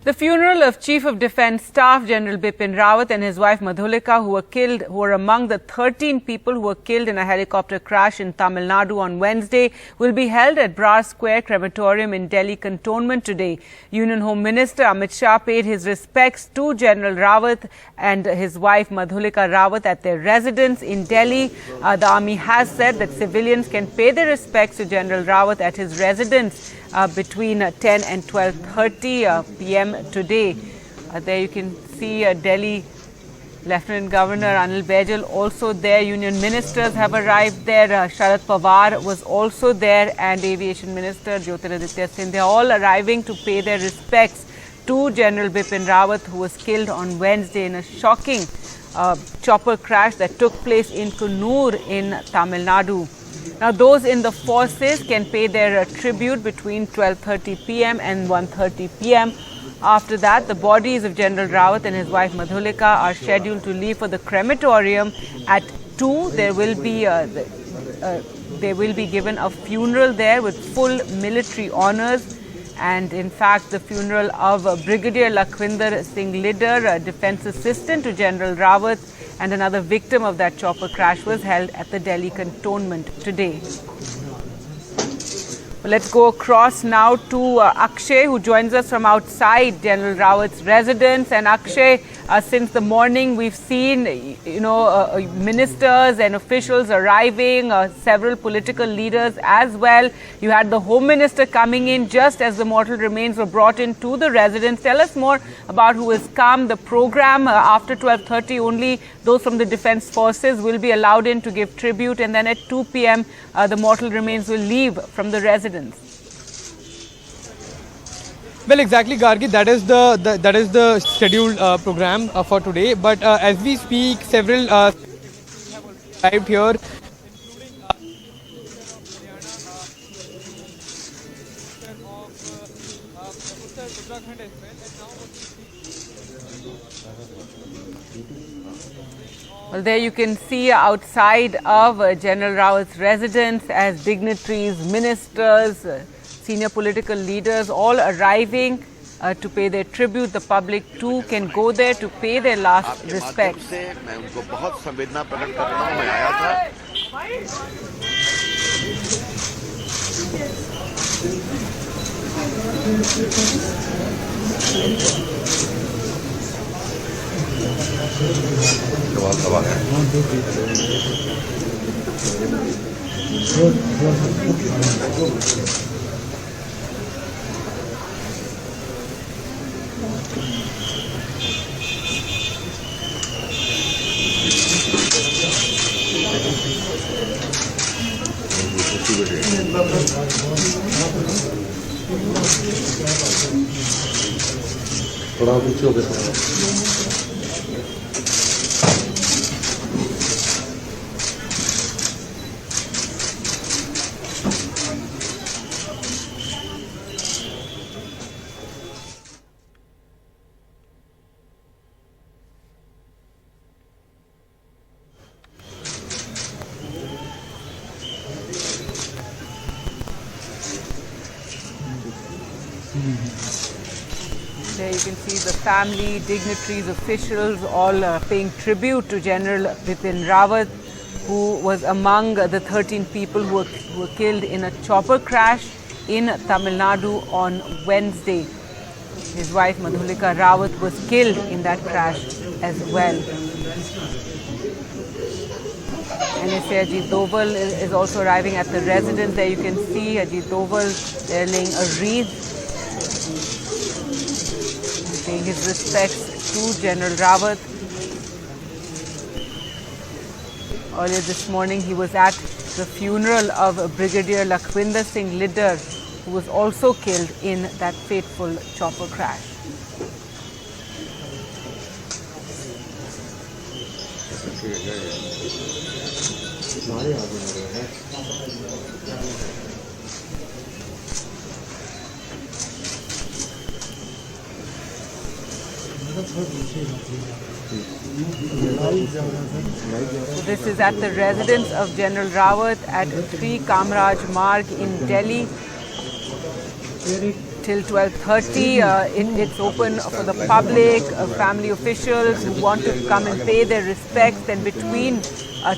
The funeral of Chief of Defence Staff General Bipin Rawat and his wife Madhulika, who were among the 13 people who were killed in a helicopter crash in Tamil Nadu on Wednesday, will be held at Brar Square Crematorium in Delhi Cantonment today. Union Home Minister Amit Shah paid his respects to General Rawat and his wife Madhulika Rawat at their residence in Delhi. The army has said that civilians can pay their respects to General Rawat at his residence between 10 and 12:30 p.m. today. There you can see Delhi Lieutenant Governor Anil Baijal also there. Union ministers have arrived there. Sharad Pawar was also there, and Aviation Minister Jyotiraditya Scindia, all arriving to pay their respects to General Bipin Rawat, who was killed on Wednesday in a shocking chopper crash that took place in Coonoor in Tamil Nadu. Now, those in the forces can pay their tribute between 12:30 p.m. and 1:30 p.m. After that, the bodies of General Rawat and his wife Madhulika are scheduled to leave for the crematorium at 2. They will be given a funeral there with full military honours. And in fact, the funeral of Brigadier Lakhvinder Singh Lidder, Defence Assistant to General Rawat, and another victim of that chopper crash was held at the Delhi Cantonment today. Well, let's go across now to Akshay, who joins us from outside General Rawat's residence. And Akshay, since the morning, we've seen, ministers and officials arriving, several political leaders as well. You had the Home Minister coming in just as the mortal remains were brought into the residence. Tell us more about who has come. The program after 12:30, only those from the Defence Forces will be allowed in to give tribute, and then at 2 p.m. The mortal remains will leave from the residence. Well, exactly, Gargi. That is the scheduled program for today. But as we speak, several arrived here. Well, there you can see outside of General Rawat's residence as dignitaries, ministers, senior political leaders all arriving to pay their tribute. The public too can go there to pay their last respects. मैं उनको बहुत संवेदना प्रकट करता हूं। मैं आया था। थोड़ा पीछे हो गया। There you can see the family, dignitaries, officials all paying tribute to General Bipin Rawat, who was among the 13 people who were killed in a chopper crash in Tamil Nadu on Wednesday. His wife Madhulika Rawat was killed in that crash as well. NSA Ajit Doval is also arriving at the residence. There you can see Ajit Doval there laying a wreath, paying his respects to General Rawat. Earlier this morning, he was at the funeral of Brigadier Lakhvinder Singh Lidder, who was also killed in that fateful chopper crash. So this is at the residence of General Rawat at 3 Kamraj Marg in Delhi. till 12:30. It's open for the public, family officials who want to come and pay their respects. Then between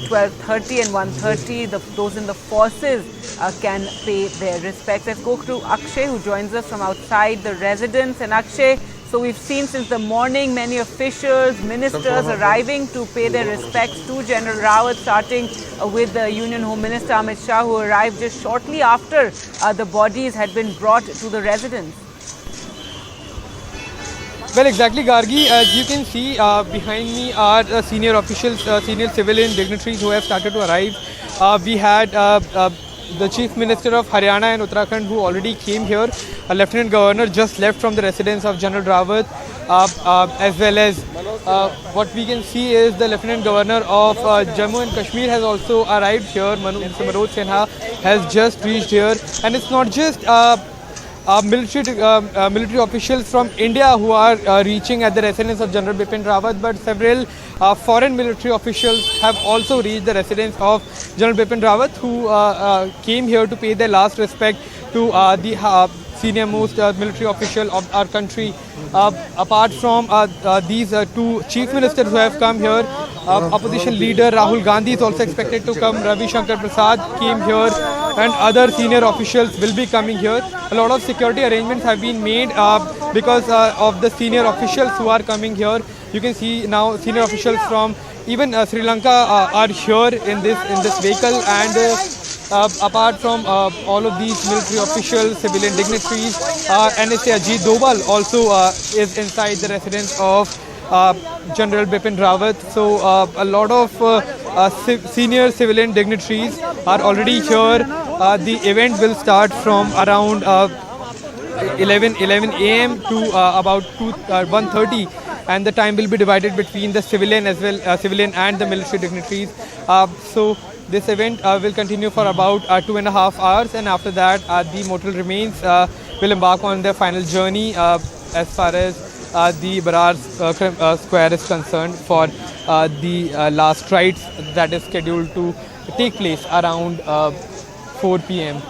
12:30 and 1:30, those in the forces can pay their respects. Let's go to Akshay, who joins us from outside the residence. And Akshay, so we've seen since the morning many officials, ministers arriving to pay their respects to General Rawat, starting with the Union Home Minister Amit Shah, who arrived just shortly after the bodies had been brought to the residence. Well, exactly, Gargi. As you can see, behind me are senior officials, senior civilian dignitaries who have started to arrive. We had the Chief Minister of Haryana and Uttarakhand, who already came here. A Lieutenant Governor just left from the residence of General Rawat, as well as what we can see is the Lieutenant Governor of Jammu and Kashmir has also arrived here. Mr. Manoj Sinha has just reached here, and it's not just military officials from India who are reaching at the residence of General Bipin Rawat, but several foreign military officials have also reached the residence of General Bipin Rawat, who came here to pay their last respect to the senior most military official of our country. Apart from these two chief ministers who have come here, opposition leader Rahul Gandhi is also expected to come. Ravi Shankar Prasad came here, and other senior officials will be coming here. A lot of security arrangements have been made because of the senior officials who are coming here. You can see now senior officials from even Sri Lanka are here in this vehicle, and apart from all of these military officials, civilian dignitaries, NSA Ajit Doval also is inside the residence of General Bipin Rawat. So a lot of senior civilian dignitaries are already here. The event will start from around 11 a.m. to about 1:30, and the time will be divided between the civilian as well, civilian and the military dignitaries. So this event will continue for about 2.5 hours, and after that the mortal remains will embark on their final journey as far as the Barar Square is concerned for the last rites that is scheduled to take place around 4 p.m.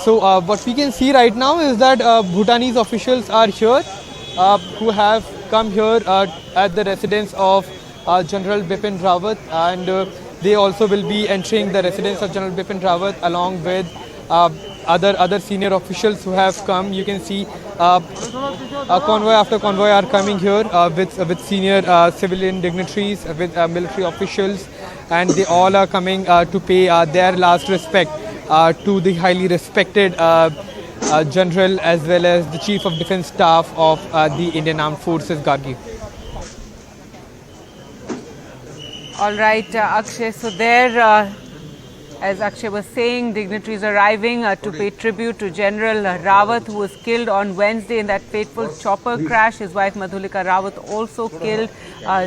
So what we can see right now is that Bhutanese officials are here who have come here at the residence of General Bipin Rawat, and they also will be entering the residence of General Bipin Rawat along with other senior officials who have come. You can see convoy after convoy are coming here with senior civilian dignitaries, with military officials, and they all are coming to pay their last respect to the highly respected general as well as the Chief of Defence Staff of the Indian Armed Forces, Gargi. All right, Akshay. So there, as Akshay was saying, dignitaries arriving to pay tribute to General Rawat, who was killed on Wednesday in that fateful chopper crash. His wife Madhulika Rawat also killed.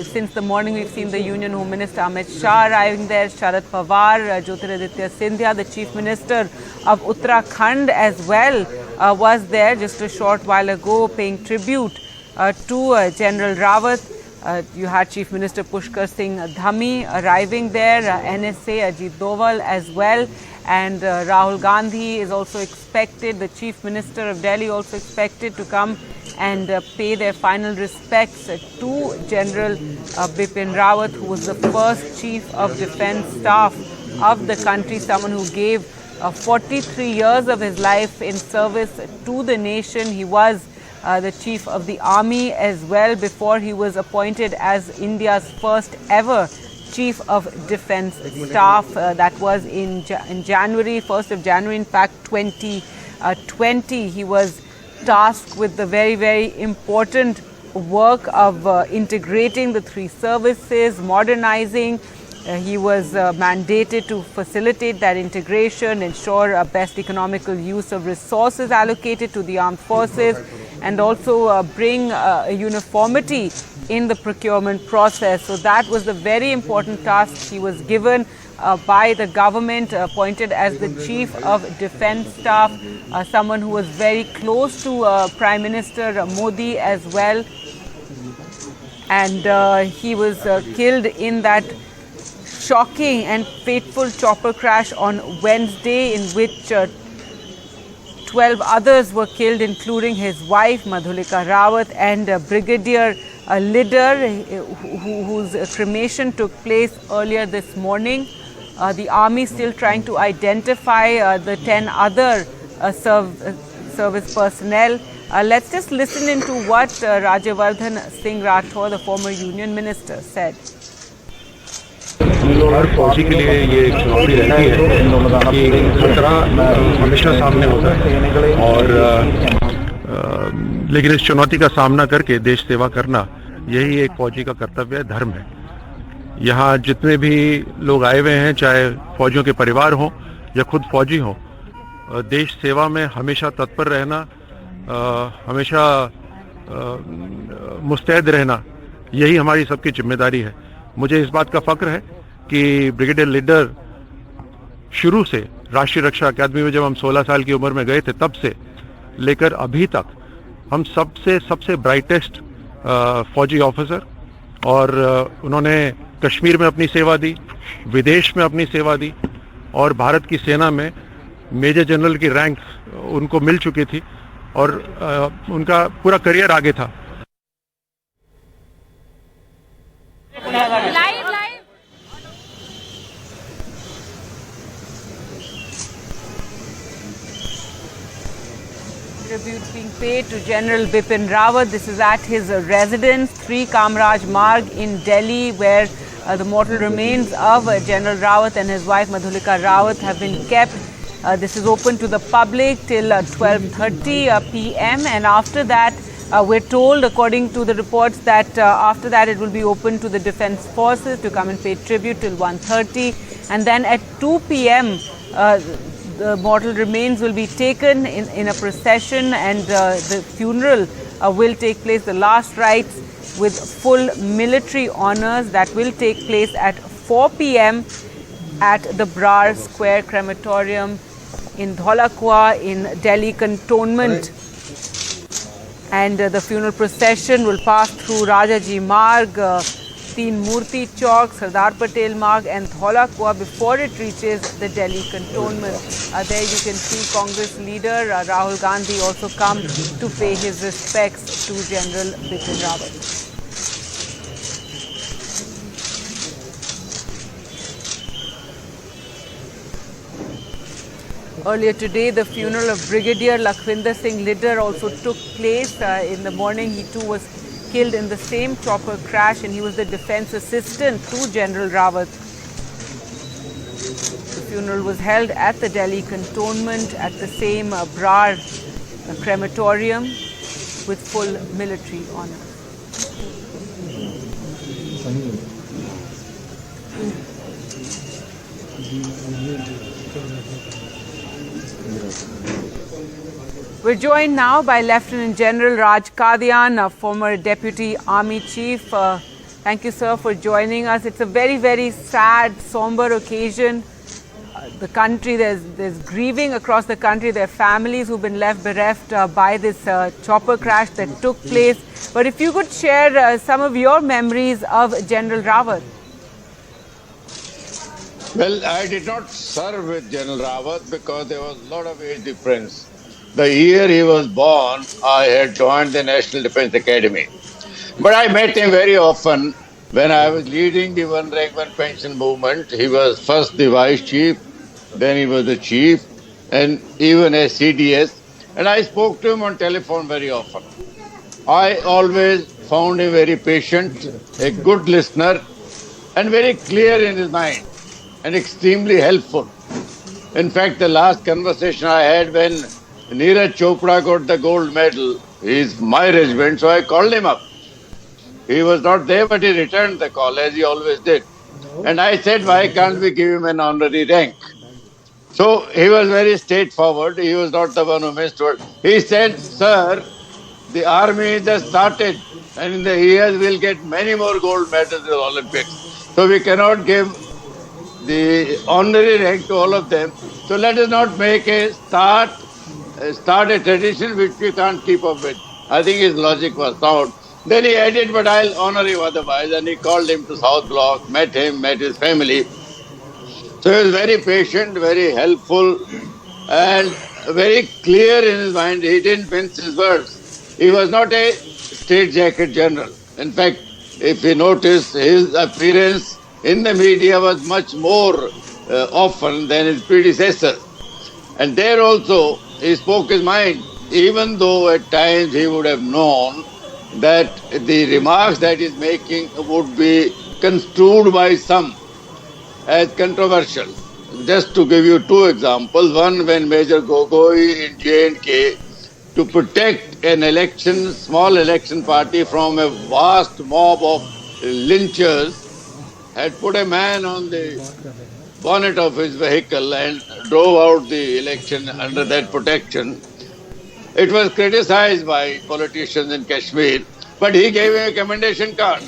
Since the morning, we've seen the Union Home Minister Amit Shah arriving there, Sharad Pawar, Jyotiraditya Scindia, the Chief Minister of Uttarakhand as well, was there just a short while ago paying tribute to General Rawat. You had Chief Minister Pushkar Singh Dhami arriving there, NSA Ajit Doval as well, and Rahul Gandhi is also expected, the Chief Minister of Delhi also expected to come and pay their final respects to General Bipin Rawat, who was the first Chief of Defence Staff of the country, someone who gave 43 years of his life in service to the nation. He was the Chief of the Army as well before he was appointed as India's first ever Chief of Defence Staff. That was in January, 1st of January, in fact, 2020. He was tasked with the very, very important work of integrating the three services, modernizing. He was mandated to facilitate that integration, ensure best economical use of resources allocated to the armed forces, and also bring a uniformity in the procurement process. So that was the very important task he was given by the government, appointed as the Chief of Defence Staff, someone who was very close to Prime Minister Modi as well. And he was killed in that shocking and fateful chopper crash on Wednesday, in which 12 others were killed, including his wife Madhulika Rawat and Brigadier Lider, whose cremation took place earlier this morning. The army still trying to identify the 10 other service personnel. Let's just listen into what Rajyavardhan Singh Rathore, the former union minister, said. हर फौजी के लिए ये एक चुनौती रहती है कि खतरा हमेशा सामने होता है और लेकिन इस चुनौती का सामना करके देश सेवा करना यही एक फौजी का कर्तव्य है, धर्म है। यहाँ जितने भी लोग आए हुए हैं, चाहे फौजियों के परिवार हों या खुद फौजी हों, देश सेवा में हमेशा तत्पर रहना, हमेशा मुस्तैद रहना, यही हमारी सबकी जिम्मेदारी है। मुझे इस बात का फख्र है कि ब्रिगेडियर लीडर शुरू से राष्ट्रीय रक्षा अकादमी में जब हम 16 साल की उम्र में गए थे तब से लेकर अभी तक हम सबसे ब्राइटेस्ट फौजी ऑफिसर, और उन्होंने कश्मीर में अपनी सेवा दी, विदेश में अपनी सेवा दी और भारत की सेना में मेजर जनरल की रैंक उनको मिल चुकी थी और उनका पूरा करियर आगे था। Tribute being paid to General Bipin Rawat. This is at his residence, 3 Kamraj Marg in Delhi, where the mortal remains of General Rawat and his wife Madhulika Rawat have been kept. This is open to the public till 12:30 p.m. and after that, we're told, according to the reports, that after that it will be open to the defence forces to come and pay tribute till 1:30, and then at 2 p.m. The mortal remains will be taken in a procession, and the funeral will take place, the last rites with full military honours, that will take place at 4 p.m. at the Brar Square Crematorium in Dholakwa in Delhi Cantonment. And the funeral procession will pass through Rajaji Marg, Teen Murti Chowk, Sardar Patel Marg and Dholakwa before it reaches the Delhi Cantonment. There you can see Congress leader Rahul Gandhi also come to pay his respects to General Bipin Rawat. Earlier today, the funeral of Brigadier Lakhvinder Singh Lider also took place. In the morning, he too was killed in the same chopper crash, and he was the defence assistant to General Rawat. The funeral was held at the Delhi Cantonment at the same Brar crematorium with full military honour. We're joined now by Lieutenant General Raj Kadian, a former Deputy Army Chief. Thank you, sir, for joining us. It's a very, very sad, somber occasion. The country, there's grieving across the country. There are families who've been left bereft by this chopper crash that took place. But if you could share some of your memories of General Rawat. Well, I did not serve with General Rawat because there was a lot of age difference. The year he was born, I had joined the National Defence Academy. But I met him very often when I was leading the one rank one pension movement. He was first the vice chief, then he was the chief, and even as CDS. And I spoke to him on telephone very often. I always found him very patient, a good listener, and very clear in his mind, and extremely helpful. In fact, the last conversation I had when Neeraj Chopra got the gold medal, he is my regiment, so I called him up. He was not there, but he returned the call, as he always did. And I said, why can't we give him an honorary rank? So he was very straightforward. He was not the one who missed word. He said, sir, the army just started, and in the years we'll get many more gold medals in the Olympics. So we cannot give the honorary rank to all of them. So let us not make a start a tradition which we can't keep up with. I think his logic was sound. Then he added, but I'll honor him otherwise. And he called him to South Block, met him, met his family. So he was very patient, very helpful, and very clear in his mind. He didn't mince his words. He was not a straitjacket general. In fact, if you notice, his appearance in the media was much more often than his predecessor. And there also, he spoke his mind, even though at times he would have known that the remarks that he's making would be construed by some as controversial. Just to give you two examples. One, when Major Gogoi in J&K, to protect an election, small election party from a vast mob of lynchers, had put a man on the bonnet of his vehicle and drove out the election under that protection. It was criticized by politicians in Kashmir, but he gave him a commendation card.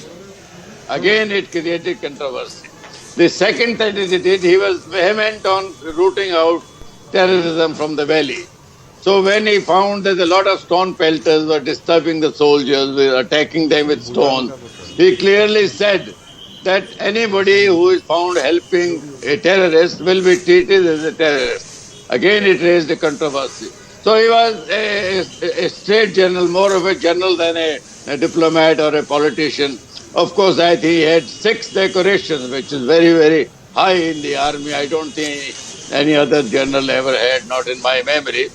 Again, it created controversy. The second that he did, he was vehement on rooting out terrorism from the valley. So when he found that a lot of stone pelters were disturbing the soldiers, were attacking them with stones, he clearly said that anybody who is found helping a terrorist will be treated as a terrorist. Again, it raised a controversy. So he was a state general, more of a general than a diplomat or a politician. Of course, I think he had 6 decorations, which is very, very high in the army. I don't think any other general ever had, not in my memory.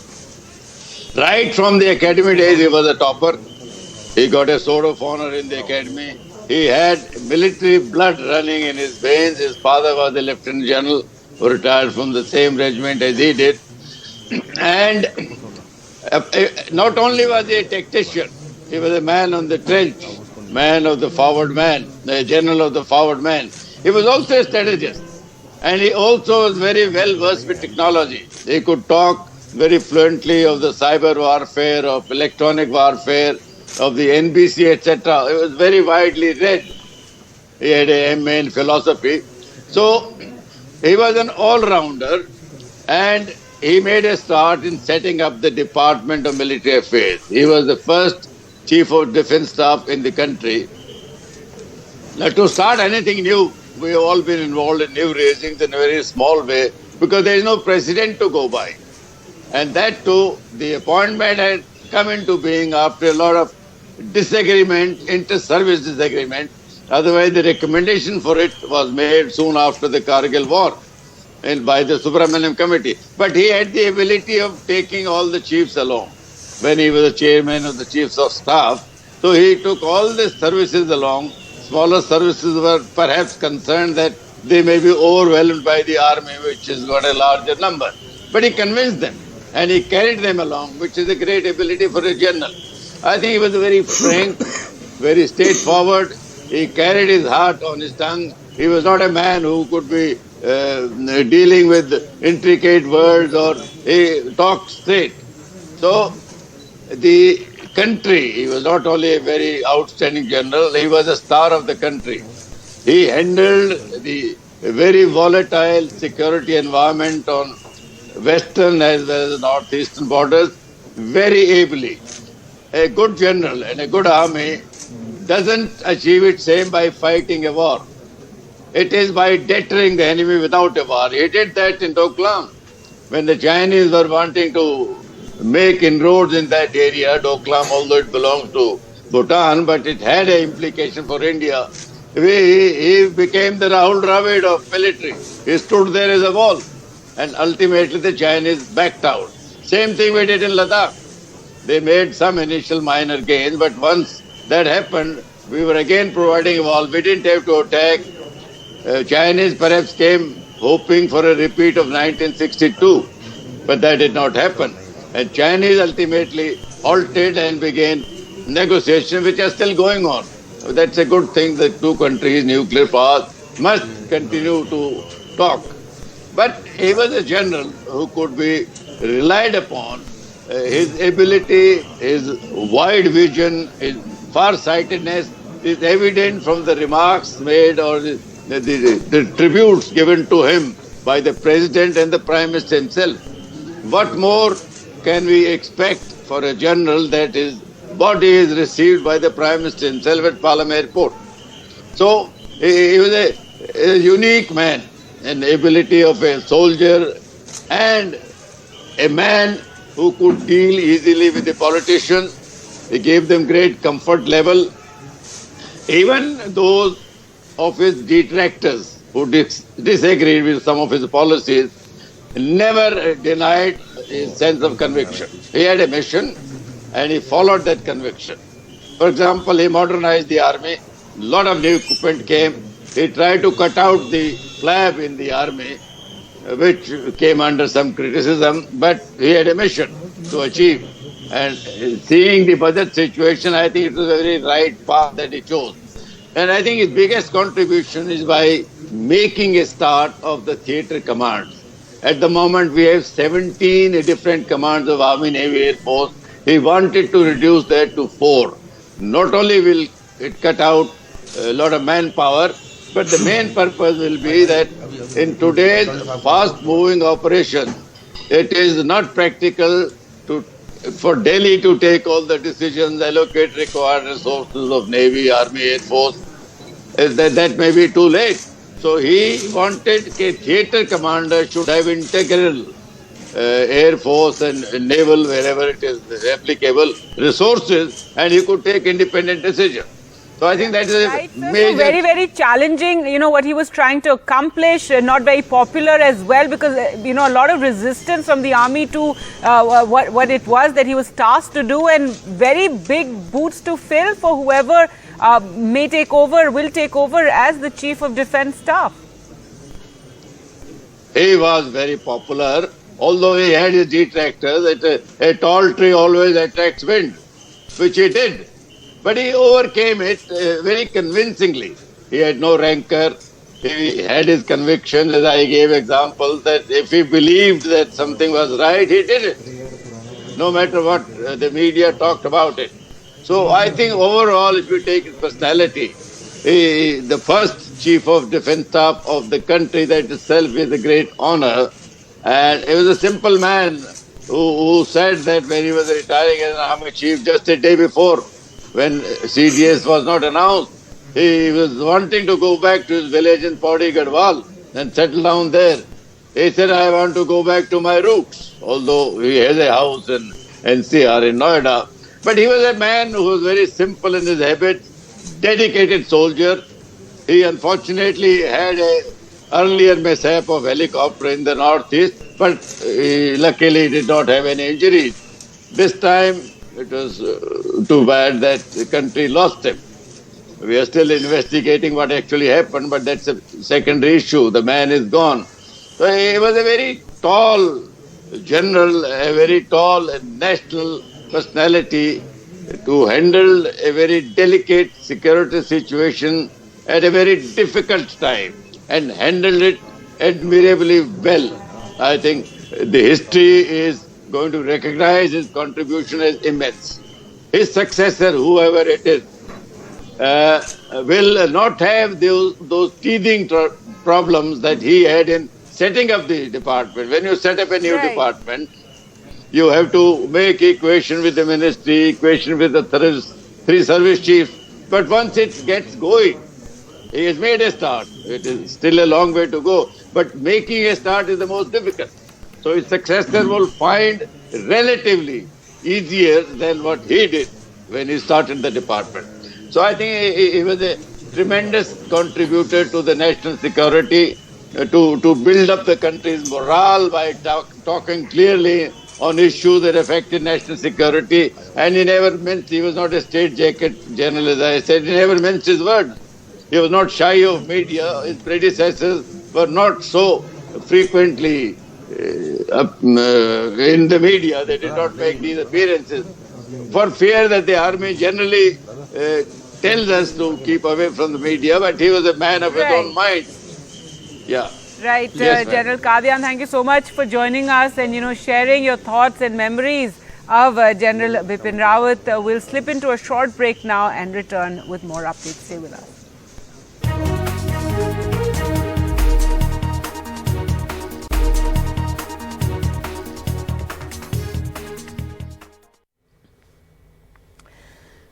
Right from the academy days, he was a topper. He got a sword of honor in the academy. He had military blood running in his veins. His father was a lieutenant general who retired from the same regiment as he did. And not only was he a tactician, he was a man on the trench, man of the forward man, the general of the forward man. He was also a strategist. And he also was very well versed with technology. He could talk very fluently of the cyber warfare, of electronic warfare, of the NBC, etc. He was very widely read. He had a MA in philosophy. So he was an all-rounder, and he made a start in setting up the Department of Military Affairs. He was the first Chief of Defence Staff in the country. Now, to start anything new, we have all been involved in new raisings in a very small way because there is no president to go by. And that too, the appointment had come into being after a lot of disagreement, inter-service disagreement. Otherwise, the recommendation for it was made soon after the Kargil war and by the Subramaniam Committee. But he had the ability of taking all the chiefs along when he was the chairman of the chiefs of staff. So he took all the services along. Smaller services were perhaps concerned that they may be overwhelmed by the army, which has got a larger number. But he convinced them and he carried them along, which is a great ability for a general. I think he was very frank, very straightforward. He carried his heart on his tongue. He was not a man who could be dealing with intricate words, or he talked straight. So the country, he was not only a very outstanding general, he was a star of the country. He handled the very volatile security environment on western as well as northeastern borders very ably. A good general and a good army doesn't achieve its aim by fighting a war. It is by deterring the enemy without a war. He did that in Doklam. When the Chinese were wanting to make inroads in that area, Doklam, although it belonged to Bhutan, but it had an implication for India. He became the Rahul Dravid of military. He stood there as a wall. And ultimately the Chinese backed out. Same thing we did in Ladakh. They made some initial minor gains, but once that happened, we were again providing a wall. We didn't have to attack. Chinese perhaps came hoping for a repeat of 1962, but that did not happen. And Chinese ultimately halted and began negotiations which are still going on. So that's a good thing that two countries, nuclear powers, must continue to talk. But he was a general who could be relied upon. His ability, his wide vision, his far-sightedness is evident from the remarks made or the tributes given to him by the President and the Prime Minister himself. What more can we expect for a general that his body is received by the Prime Minister himself at Palam Airport? So he was a unique man, an ability of a soldier and a man who could deal easily with the politicians. He gave them great comfort level. Even those of his detractors who disagreed with some of his policies never denied his sense of conviction. He had a mission and he followed that conviction. For example, he modernized the army. A lot of new equipment came. He tried to cut out the flab in the army, which came under some criticism, but he had a mission to achieve. And seeing the budget situation, I think it was a very right path that he chose. And I think his biggest contribution is by making a start of the theatre commands. At the moment, we have 17 different commands of Army, Navy, Air Force. He wanted to reduce that to 4. Not only will it cut out a lot of manpower, but the main purpose will be that in today's fast-moving operation, it is not practical for Delhi to take all the decisions, allocate required resources of Navy, Army, Air Force. That may be too late. So he wanted a theatre commander should have integral Air Force and Naval, wherever it is applicable, resources, and he could take independent decisions. So I think that is a major... So very, very challenging, what he was trying to accomplish, not very popular as well, because, a lot of resistance from the army to what it was that he was tasked to do, and very big boots to fill for whoever will take over as the Chief of Defence Staff. He was very popular, although he had his detractors. A tall tree always attracts wind, which he did. But he overcame it very convincingly. He had no rancor. He had his convictions, as I gave examples, that if he believed that something was right, he did it, no matter what the media talked about it. So I think overall, if you take his personality, the first Chief of Defence Staff of the country, that itself is a great honor. And he was a simple man who said that when he was retiring as an army chief just a day before, when CDS was not announced, he was wanting to go back to his village in Pauri Garhwal and settle down there. He said, I want to go back to my roots, although he has a house in NCR in Noida. But he was a man who was very simple in his habits, dedicated soldier. He unfortunately had an earlier mishap of helicopter in the northeast, but luckily did not have any injuries. This time, it was too bad that the country lost him. We are still investigating what actually happened, but that's a secondary issue. The man is gone. So he was a very tall general, a very tall national personality to handle a very delicate security situation at a very difficult time and handled it admirably well. I think the history is going to recognize his contribution as immense. His successor, whoever it is, will not have those teething problems that he had in setting up the department. When you set up a new department, you have to make equation with the ministry, equation with the three service chiefs. But once it gets going, he has made a start. It is still a long way to go, but making a start is the most difficult. So his successor will find relatively easier than what he did when he started the department. So I think he was a tremendous contributor to the national security, to build up the country's morale by talking clearly on issues that affected national security. And he never minced, he was not a straitjacket general, as I said, he never minced his words. He was not shy of media. His predecessors were not so frequently in the media. They did not make these appearances for fear that the army generally tells us to keep away from the media, but he was a man of his own mind. Yeah. Right, Yes, General Kadian, thank you so much for joining us and sharing your thoughts and memories of General Bipin Rawat. We'll slip into a short break now and return with more updates. Stay with us.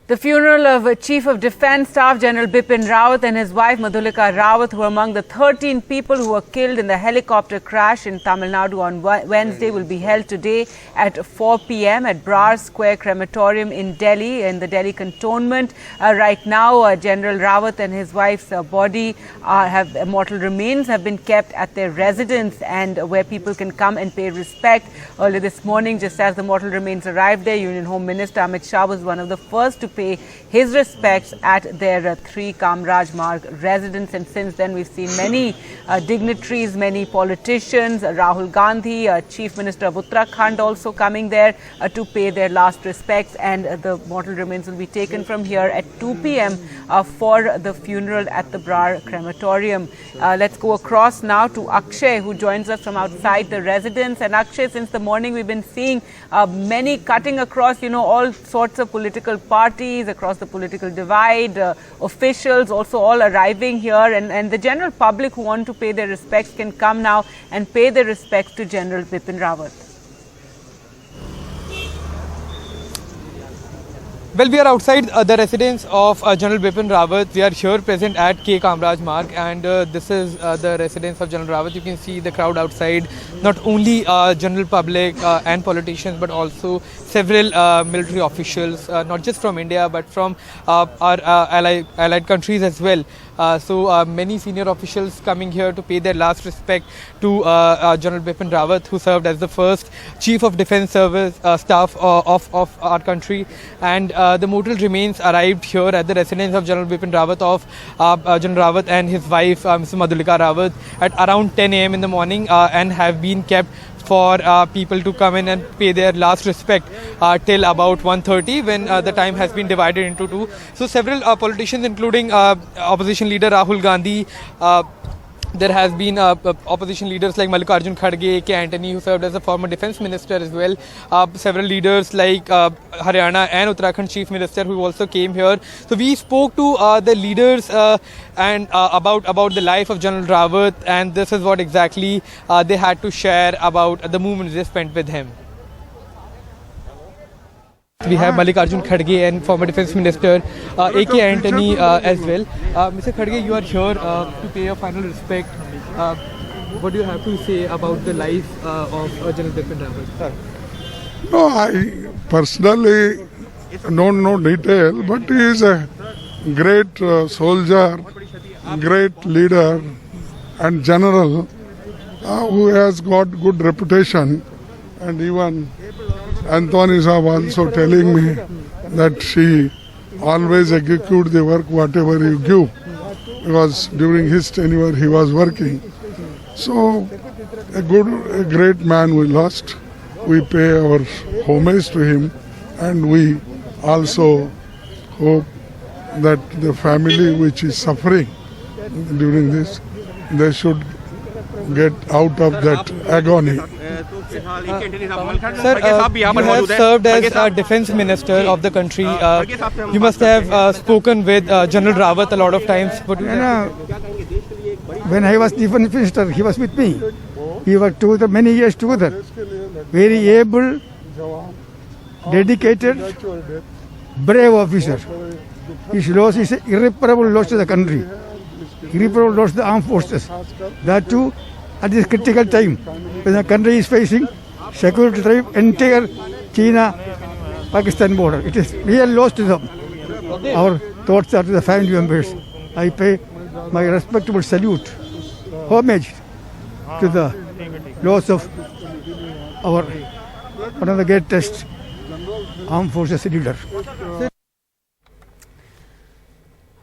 The funeral of Chief of Defence Staff General Bipin Rawat and his wife Madhulika Rawat, who were among the 13 people who were killed in the helicopter crash in Tamil Nadu on Wednesday, will be held today at 4 p.m. at Brar Square Crematorium in Delhi, in the Delhi cantonment. Right now, General Rawat and his wife's body mortal remains have been kept at their residence, and where people can come and pay respect. Earlier this morning, just as the mortal remains arrived there, Union Home Minister Amit Shah was one of the first to pay his respects at their 3 Kamraj Marg residence, and since then we've seen many dignitaries, many politicians, Rahul Gandhi, Chief Minister of Uttarakhand also coming there to pay their last respects, and the mortal remains will be taken from here at 2 p.m. For the funeral at the Brar Crematorium. Let's go across now to Akshay, who joins us from outside the residence. And Akshay, since the morning we've been seeing many cutting across, all sorts of political parties, across the political divide, officials also all arriving here, and the general public who want to pay their respects can come now and pay their respects to General Bipin Rawat. Well, we are outside the residence of General Bipin Rawat. We are here present at K. Kamraj Marg, and this is the residence of General Rawat. You can see the crowd outside, not only general public and politicians, but also several military officials, not just from India, but from our allied countries as well. So many senior officials coming here to pay their last respect to General Bipin Rawat, who served as the first Chief of Defence Service Staff of our country. And the mortal remains arrived here at the residence of General Bipin Rawat General Rawat and his wife, Mrs. Madhulika Rawat, at around 10 a.m. in the morning, and have been kept for people to come in and pay their last respect till about 1:30, when the time has been divided into two. So several politicians, including opposition leader Rahul Gandhi, there has been opposition leaders like Mallikarjun Kharge, A.K. Antony, who served as a former defence minister as well. Several leaders like Haryana and Uttarakhand Chief Minister, who also came here. So we spoke to the leaders and about the life of General Rawat, and this is what exactly they had to share about the moments they spent with him. We have Mallikarjun Kharge and former Defence Minister A.K. Antony as well. Mr. Kharge, you are here to pay your final respect. What do you have to say about the life of General Bipin Rawat? No, I personally don't know detail, but he is a great soldier, great leader and general who has got good reputation, and even Antony Saab also telling me that she always execute the work whatever you give, because during his tenure he was working. So a great man we lost. We pay our homage to him, and we also hope that the family which is suffering during this, they should get out of that agony. Sir, you have served as Defence Minister of the country. You must have spoken with General Rawat a lot of times. When I was Defence Minister, he was with me. We were together many years together. Very able, dedicated, brave officer. His loss is irreparable loss to the country. Irreparable loss to the armed forces. That too, at this critical time, when the country is facing security threat, entire China-Pakistan border. It is real loss to them. Our thoughts are to the family members. I pay my respectable salute, homage to the loss of our one of the greatest armed forces leader.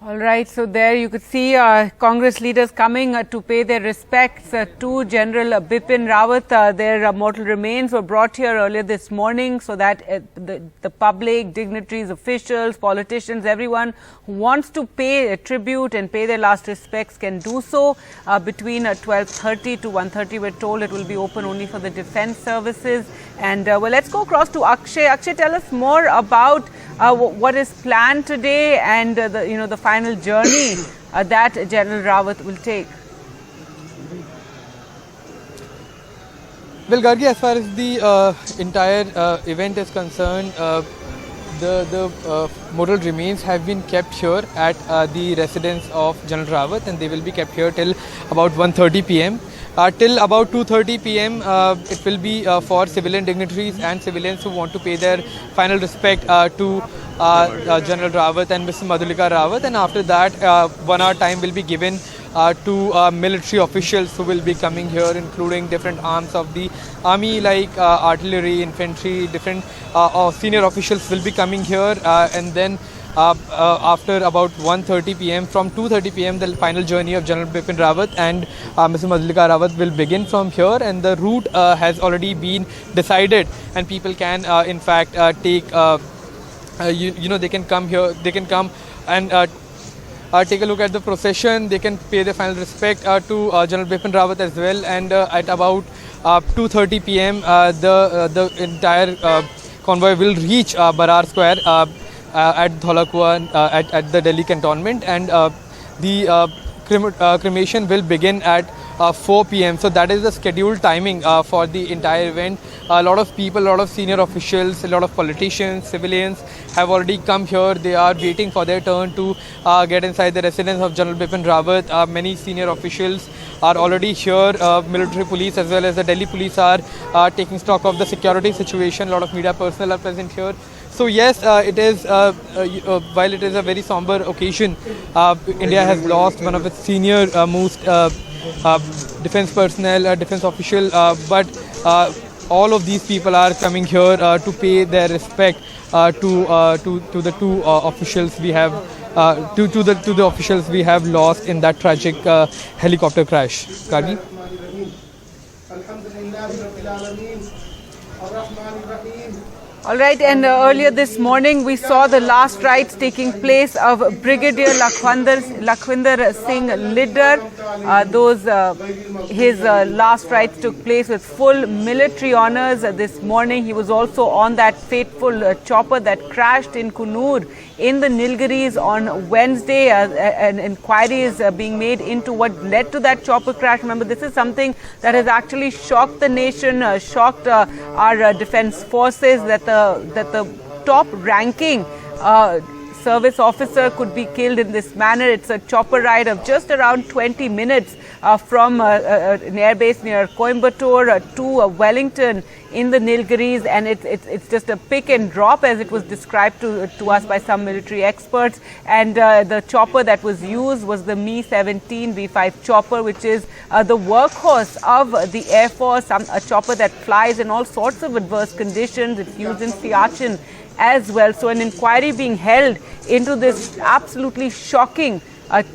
All right, so there you could see Congress leaders coming to pay their respects to General Bipin Rawat. Their mortal remains were brought here earlier this morning so that the public, dignitaries, officials, politicians, everyone who wants to pay a tribute and pay their last respects can do so between 12:30 to 1:30. We're told it will be open only for the defence services. And well, let's go across to Akshay. Akshay, tell us more about what is planned today and the final journey that General Rawat will take. Well, Gargi, as far as the entire event is concerned, the mortal remains have been kept here at the residence of General Rawat, and they will be kept here till about 1:30 p.m. Till about 2:30 p.m. It will be for civilian dignitaries and civilians who want to pay their final respect to General Rawat and Mrs. Madhulika Rawat, and after that 1 hour time will be given to military officials who will be coming here, including different arms of the army like artillery, infantry, different senior officials will be coming here, and then after about 1:30 p.m. from 2:30 p.m. the final journey of General Bipin Rawat and Mrs. Madhulika Rawat will begin from here, and the route has already been decided, and people can in fact take they can come here, they can come and take a look at the procession, they can pay their final respect to General Bipin Rawat as well, and at about 2:30 p.m. The entire convoy will reach Barar Square at Dhola Kuan at the Delhi cantonment, and the cremation will begin at 4 p.m. So that is the scheduled timing for the entire event. A lot of people, a lot of senior officials, a lot of politicians, civilians have already come here. They are waiting for their turn to get inside the residence of General Bipin Rawat. Many senior officials are already here. Military police as well as the Delhi police are taking stock of the security situation. A lot of media personnel are present here. So yes, it is while it is a very somber occasion, India has lost one of its senior most defense personnel, defense official, but all of these people are coming here to pay their respect to the two officials we have to the officials we have lost in that tragic helicopter crash. Karvi? All right, and earlier this morning we saw the last rites taking place of Brigadier Lakhwinder Singh Liddar. His last rites took place with full military honours this morning. He was also on that fateful chopper that crashed in Coonoor in the Nilgiris on Wednesday. An inquiry is being made into what led to that chopper crash. Remember, this is something that has actually shocked the nation, shocked our defence forces, that the top-ranking service officer could be killed in this manner. It's a chopper ride of just around 20 minutes from an airbase near Coimbatore to Wellington in the Nilgiris, and it's just a pick and drop, as it was described to us by some military experts. And the chopper that was used was the Mi-17 V5 chopper, which is the workhorse of the Air Force, a chopper that flies in all sorts of adverse conditions. It's used in Siachen as well. So an inquiry being held into this absolutely shocking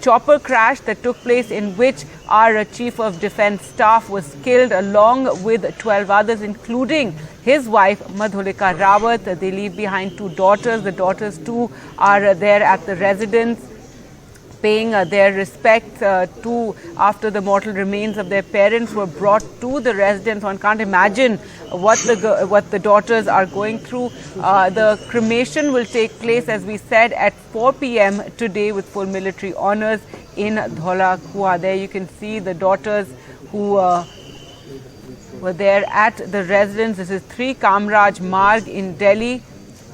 chopper crash that took place, in which our Chief of Defence Staff was killed along with 12 others, including his wife Madhulika Rawat. They leave behind 2 daughters. The daughters too are there at the residence, paying their respects after the mortal remains of their parents were brought to the residence. One can't imagine what the daughters are going through. The cremation will take place, as we said, at 4 p.m. today with full military honours in Dhola Kuan. There you can see the daughters who were there at the residence. This is 3 Kamraj Marg in Delhi,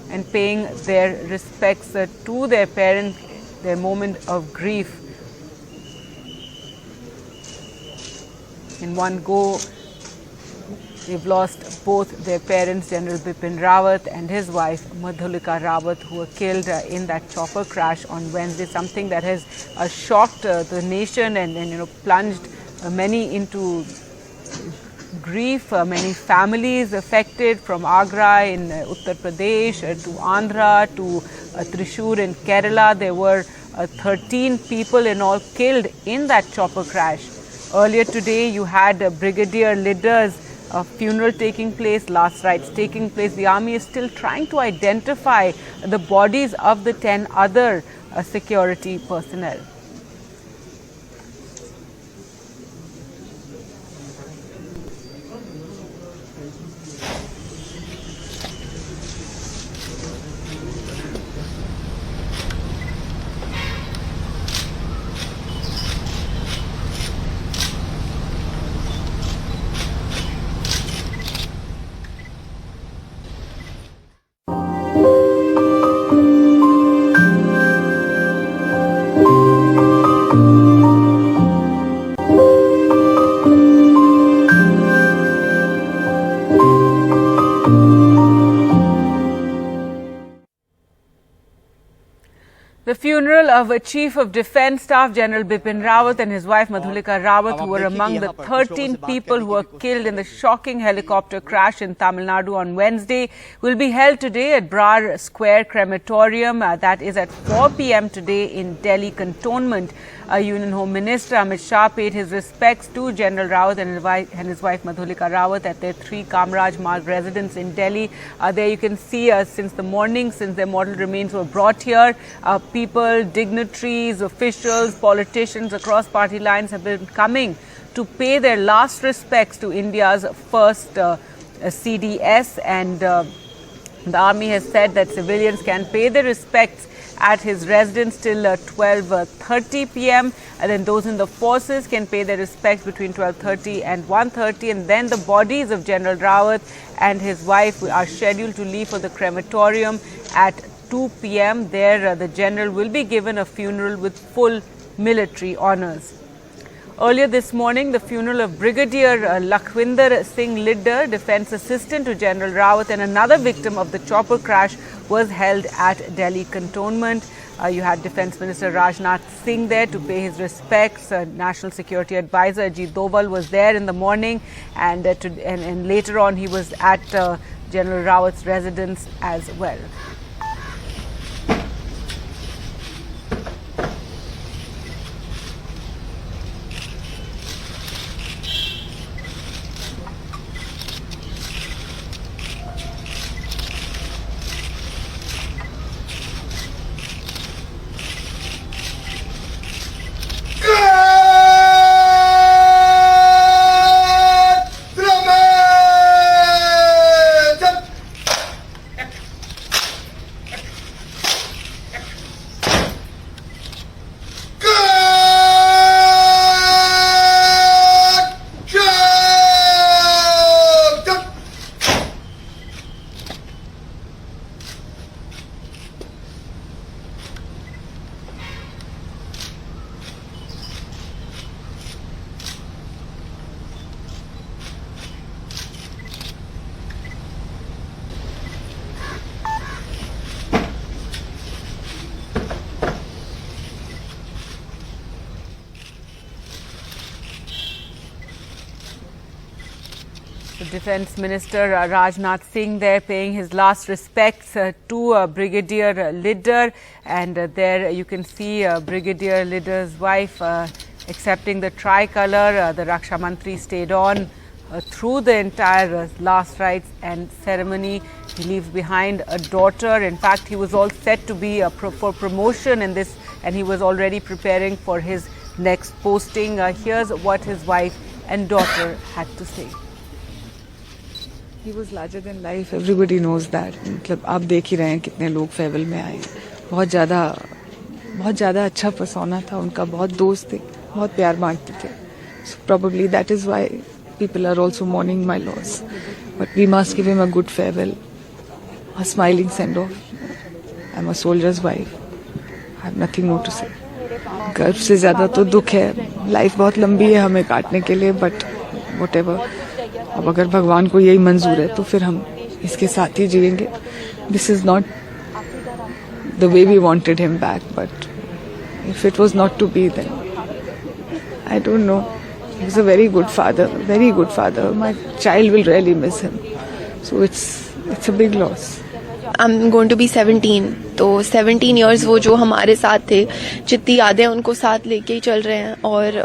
and paying their respects to their parents, their moment of grief. In one go, they've lost both their parents, General Bipin Rawat and his wife Madhulika Rawat, who were killed in that chopper crash on Wednesday. Something that has shocked the nation and plunged many into grief. Many families affected, from Agra in Uttar Pradesh to Andhra to Thrissur in Kerala. There were 13 people in all killed in that chopper crash. Earlier today, you had Brigadier Liddar's funeral taking place, last rites taking place. The army is still trying to identify the bodies of the 10 other security personnel. of Chief of Defence Staff General Bipin Rawat and his wife Madhulika Rawat, who were among the 13 people who were killed in the shocking helicopter crash in Tamil Nadu on Wednesday, will be held today at Brar Square Crematorium. That is at 4 p.m. today in Delhi Cantonment. Union Home Minister Amit Shah paid his respects to General Rawat and his wife Madhulika Rawat at their 3 Kamraj Marg residence in Delhi. There you can see since the morning, since their mortal remains were brought here, people, dignitaries, officials, politicians across party lines have been coming to pay their last respects to India's first CDS, and the army has said that civilians can pay their respects at his residence till 12:30 p.m. and then those in the forces can pay their respects between 12:30 and 1:30, and then the bodies of General Rawat and his wife are scheduled to leave for the crematorium at 2 p.m. There the general will be given a funeral with full military honours. Earlier this morning, the funeral of Brigadier Lakhwinder Singh Liddar, Defence Assistant to General Rawat and another victim of the chopper crash, was held at Delhi Cantonment. You had Defence Minister Rajnath Singh there to pay his respects. National Security Advisor Ajit Doval was there in the morning, and later on he was at General Rawat's residence as well. Defence Minister Rajnath Singh there paying his last respects to Brigadier Liddar, and there you can see Brigadier Liddar's wife accepting the tricolour. The Raksha Mantri stayed on through the entire last rites and ceremony. He leaves behind a daughter. In fact, he was all set to be for promotion in this, and he was already preparing for his next posting. Here's what his wife and daughter had to say. He was larger than life. Everybody knows that. मतलब आप देख ही रहे हैं कितने लोग farewell में आए. बहुत ज़्यादा अच्छा पर्सोना था उनका. बहुत दोस्त थे, बहुत प्यार मांगते थे. So probably that is why people are also mourning my loss. But we must give him a good farewell, a smiling send off. I'm a soldier's wife. I have nothing more to say. गर्व से ज़्यादा तो दुख है. Life बहुत लंबी है हमें काटने के लिए, but whatever. अब अगर भगवान को यही मंजूर है तो फिर हम इसके साथ ही जिएंगे. This is not the way we wanted him back, but if it was not to be, then I don't know. He was a very good father, very good father. My child will really miss him. So it's a big loss. I'm going to be 17. तो 17 years वो जो हमारे साथ थे, जितनी यादें उनको साथ लेके ही चल रहे हैं और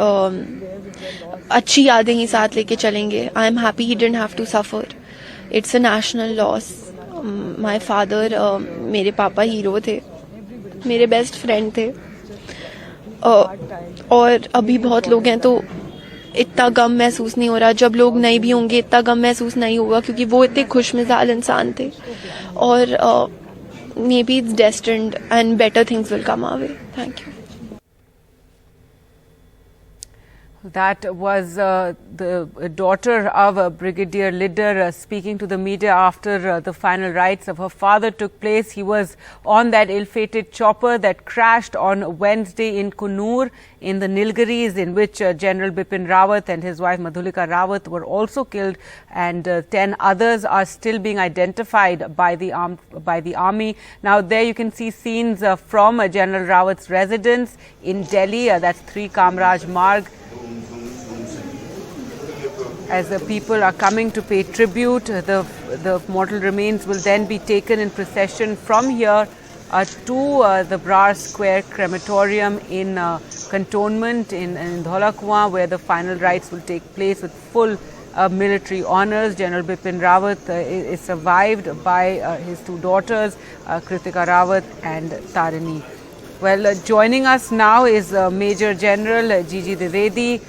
अच्छी यादें ही साथ लेके चलेंगे. I am happy he didn't have to suffer. It's a national loss. My father, मेरे पापा हीरो थे, मेरे बेस्ट फ्रेंड थे, और अभी बहुत लोग हैं तो इतना गम महसूस नहीं हो रहा. जब लोग नहीं भी होंगे इतना गम महसूस नहीं होगा, क्योंकि वो इतने खुशमिजाज इंसान थे. और maybe it's destined and better things will come our way. Thank you. That was the daughter of Brigadier Lidder speaking to the media after the final rites of her father took place. He was on that ill-fated chopper that crashed on Wednesday in Coonoor in the Nilgiris, in which General Bipin Rawat and his wife Madhulika Rawat were also killed, and 10 others are still being identified by the army. Now there you can see scenes from General Rawat's residence in Delhi, that's 3 Kamraj Marg, as the people are coming to pay tribute. The mortal remains will then be taken in procession from here to the Brar Square crematorium in cantonment in Dhola Kuan, where the final rites will take place with full military honours. General Bipin Rawat is survived by his 2 daughters, Kritika Rawat and Tarini. Well, joining us now is Major General Gigi Dwivedi.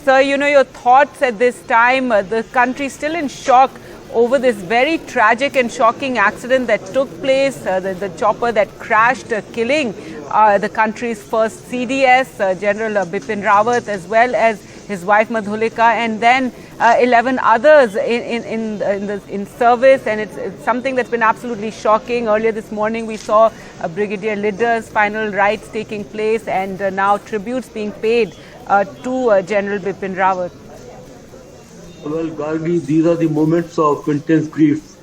Sir, your thoughts at this time. The country is still in shock over this very tragic and shocking accident that took place, the chopper that crashed, killing the country's first CDS, General Bipin Rawat, as well as his wife Madhulika, and then 11 others in service. And it's something that's been absolutely shocking. Earlier this morning we saw Brigadier Lidder's final rites taking place, and now tributes being paid to General Bipin Rawat. Well, Gargi, these are the moments of intense grief.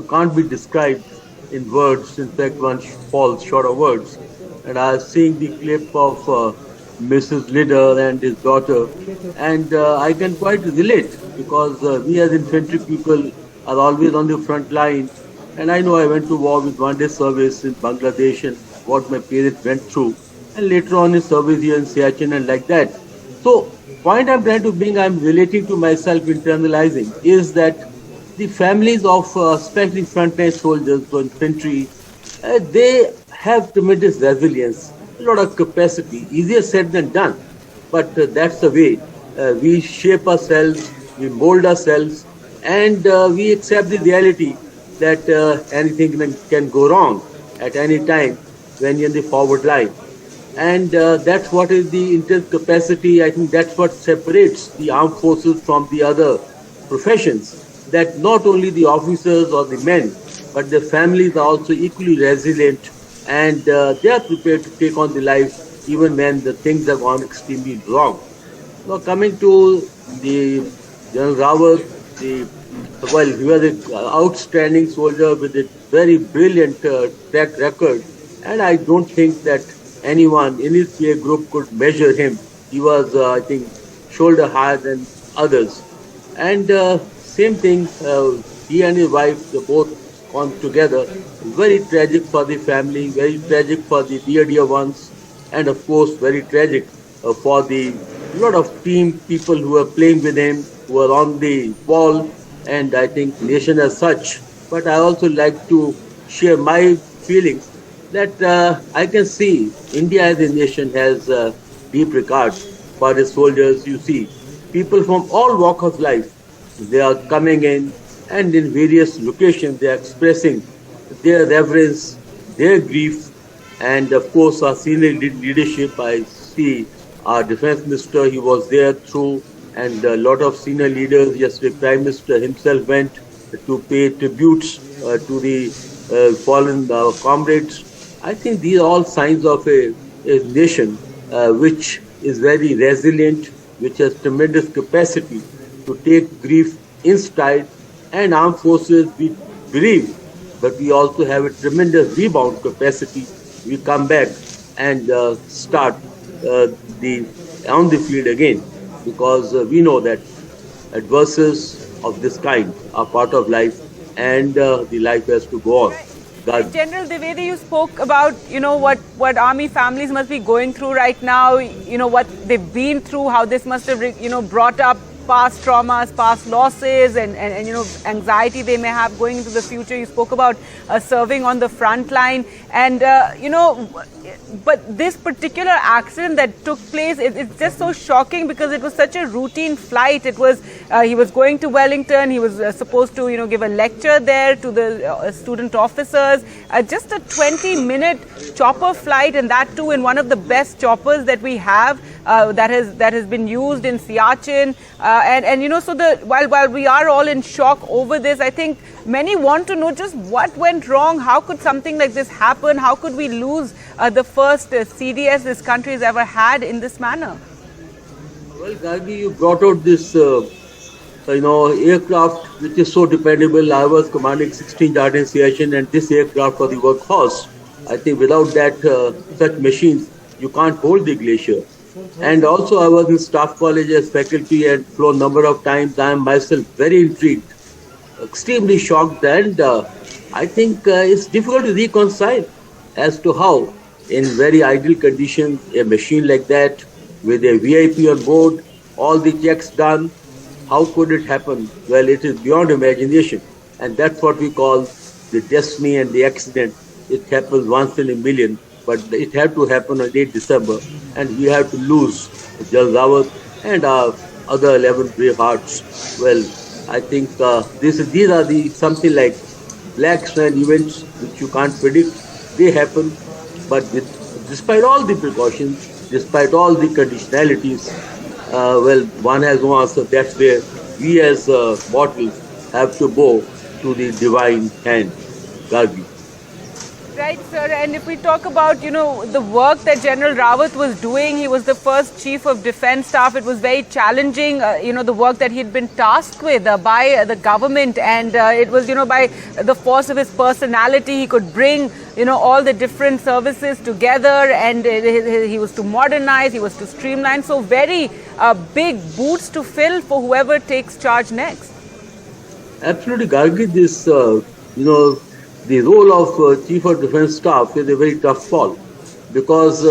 Can't be described in words. In fact, one falls short of words. And I was seeing the clip of Mrs. Lidder and his daughter, and I can quite relate, because we as infantry people are always on the front line. And I know I went to war with one-day service in Bangladesh and what my parents went through, and later on in service here in Siachen and like that. So, point I'm trying to bring, I'm relating to myself, internalizing, is that the families of especially frontline soldiers or infantry, they have tremendous resilience, a lot of capacity, easier said than done. But that's the way we shape ourselves, we mold ourselves, and we accept the reality that anything can go wrong at any time when you're in the forward line. And that's what is the intense capacity. I think that's what separates the armed forces from the other professions, that not only the officers or the men, but the families are also equally resilient, and they are prepared to take on the life even when the things have gone extremely wrong. Now, coming to the General Rawat, he was an outstanding soldier with a very brilliant track record, and I don't think that anyone in his peer group could measure him. He was, I think, shoulder higher than others. And same thing, he and his wife, they both gone together. Very tragic for the family, very tragic for the dear ones, and of course, very tragic for the lot of team people who were playing with him, who were on the wall, and I think nation as such. But I also like to share my feelings that I can see India as a nation has deep regard for its soldiers. You see, people from all walks of life, they are coming in, and in various locations they are expressing their reverence, their grief, and of course our senior leadership. I see our defense minister, he was there through, and a lot of senior leaders. Yesterday, Prime Minister himself went to pay tributes to the fallen comrades. I think these are all signs of a nation which is very resilient, which has tremendous capacity to take grief in stride. And armed forces, we believe, but we also have a tremendous rebound capacity. We come back and start on the field again, because we know that adversities of this kind are part of life, and the life has to go on. General Dwivedi, you spoke about, what army families must be going through right now, what they've been through, how this must have, brought up past traumas, past losses, and anxiety they may have going into the future. You spoke about serving on the front line, and but this particular accident that took place, it's just so shocking because it was such a routine flight. It was he was going to Wellington. He was supposed to, give a lecture there to the student officers. Just a 20-minute chopper flight, and that too in one of the best choppers that we have, that has been used in Siachen. So while we are all in shock over this, I think many want to know just what went wrong. How could something like this happen? How could we lose the first CDS this country has ever had in this manner? Well, Gargi, you brought out this, aircraft which is so dependable. I was commanding 16 Jardin Siachen, and this aircraft for the workhorse. I think without that, such machines, you can't hold the glacier. And also, I was in staff college as faculty and flown number of times. I am myself very intrigued, extremely shocked, and I think it's difficult to reconcile as to how, in very ideal conditions, a machine like that with a VIP on board, all the checks done, how could it happen? Well, it is beyond imagination, and that's what we call the destiny and the accident. It happens once in a million, but it had to happen on 8 December, and we have to lose General Rawat and our other 11 brave hearts. Well, I think these are the something like black swan events which you can't predict. They happen, but despite all the precautions, despite all the conditionalities, one has no answer. That's where we as mortals have to bow to the divine hand. Gargi. Right, sir. And if we talk about, the work that General Rawat was doing, he was the first Chief of Defence Staff. It was very challenging, the work that he'd been tasked with by the government. And it was, by the force of his personality, he could bring, all the different services together. And he was to modernize, he was to streamline. So very big boots to fill for whoever takes charge next. Absolutely, Gargi. This, the role of Chief of Defence Staff is a very tough call, because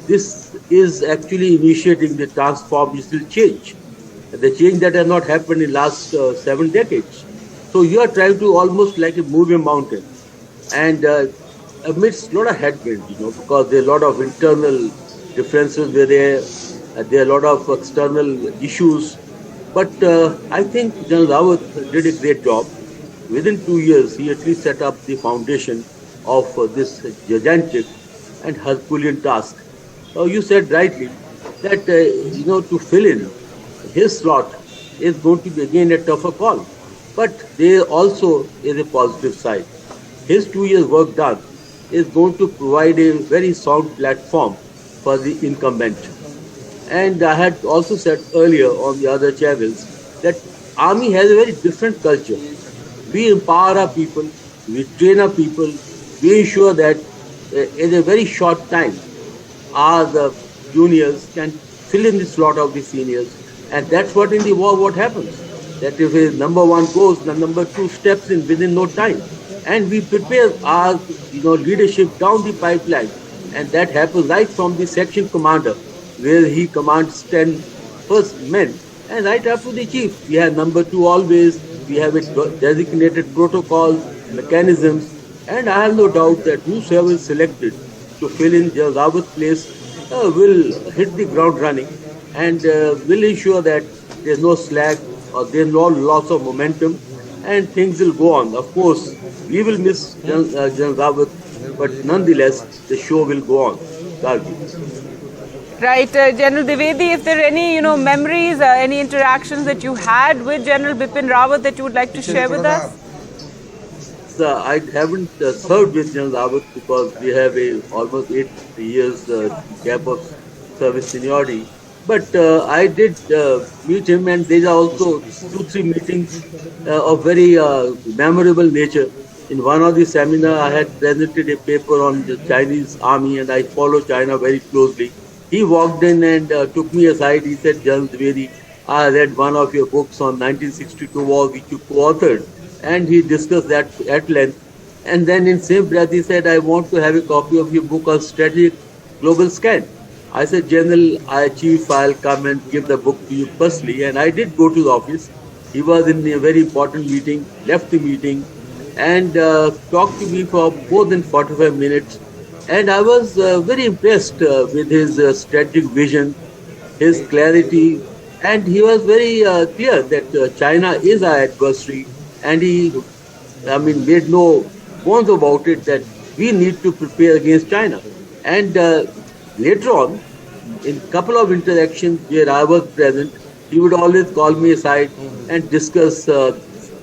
this is actually initiating the transformational change, the change that has not happened in the last 7 decades. So you are trying to almost like a moving mountain, and amidst a lot of headwinds, because there are a lot of internal differences were there are a lot of external issues, but I think General Rawat did a great job. Within 2 years, he at least set up the foundation of this gigantic and Herculean task. You said rightly that, to fill in his slot is going to be again a tougher call. But there also is a positive side. His 2 years work done is going to provide a very sound platform for the incumbent. And I had also said earlier on the other channels that Army has a very different culture. We empower our people, we train our people, we ensure that in a very short time, the juniors can fill in the slot of the seniors. And that's what in the war, what happens. That if a number one goes, the number two steps in within no time. And we prepare our leadership down the pipeline. And that happens right from the section commander, where he commands 10 first men. And right up to the chief, we have number two always. We have designated protocols, mechanisms, and I have no doubt that whosoever is selected to fill in General Rawat's place will hit the ground running and will ensure that there is no slack or there is no loss of momentum, and things will go on. Of course, we will miss General Rawat, but nonetheless, the show will go on. Right, General Dwivedi, if there are any, memories, any interactions that you had with General Bipin Rawat that you would like to share with us? I haven't served with General Rawat because we have almost 8 years gap of service seniority. But I did meet him, and there are also 2-3 meetings of very memorable nature. In one of the seminars, I had presented a paper on the Chinese army, and I follow China very closely. He walked in and took me aside. He said, General Dwivedi, I read one of your books on 1962 war which you co-authored, and he discussed that at length. And then in same breath he said, I want to have a copy of your book on strategic global scan. I said, General, Chief, I'll come and give the book to you personally. And I did go to the office. He was in a very important meeting, left the meeting, and talked to me for more than 45 minutes And I was very impressed with his strategic vision, his clarity, and he was very clear that China is our adversary, and he, made no bones about it that we need to prepare against China. And later on, in a couple of interactions where I was present, he would always call me aside and discuss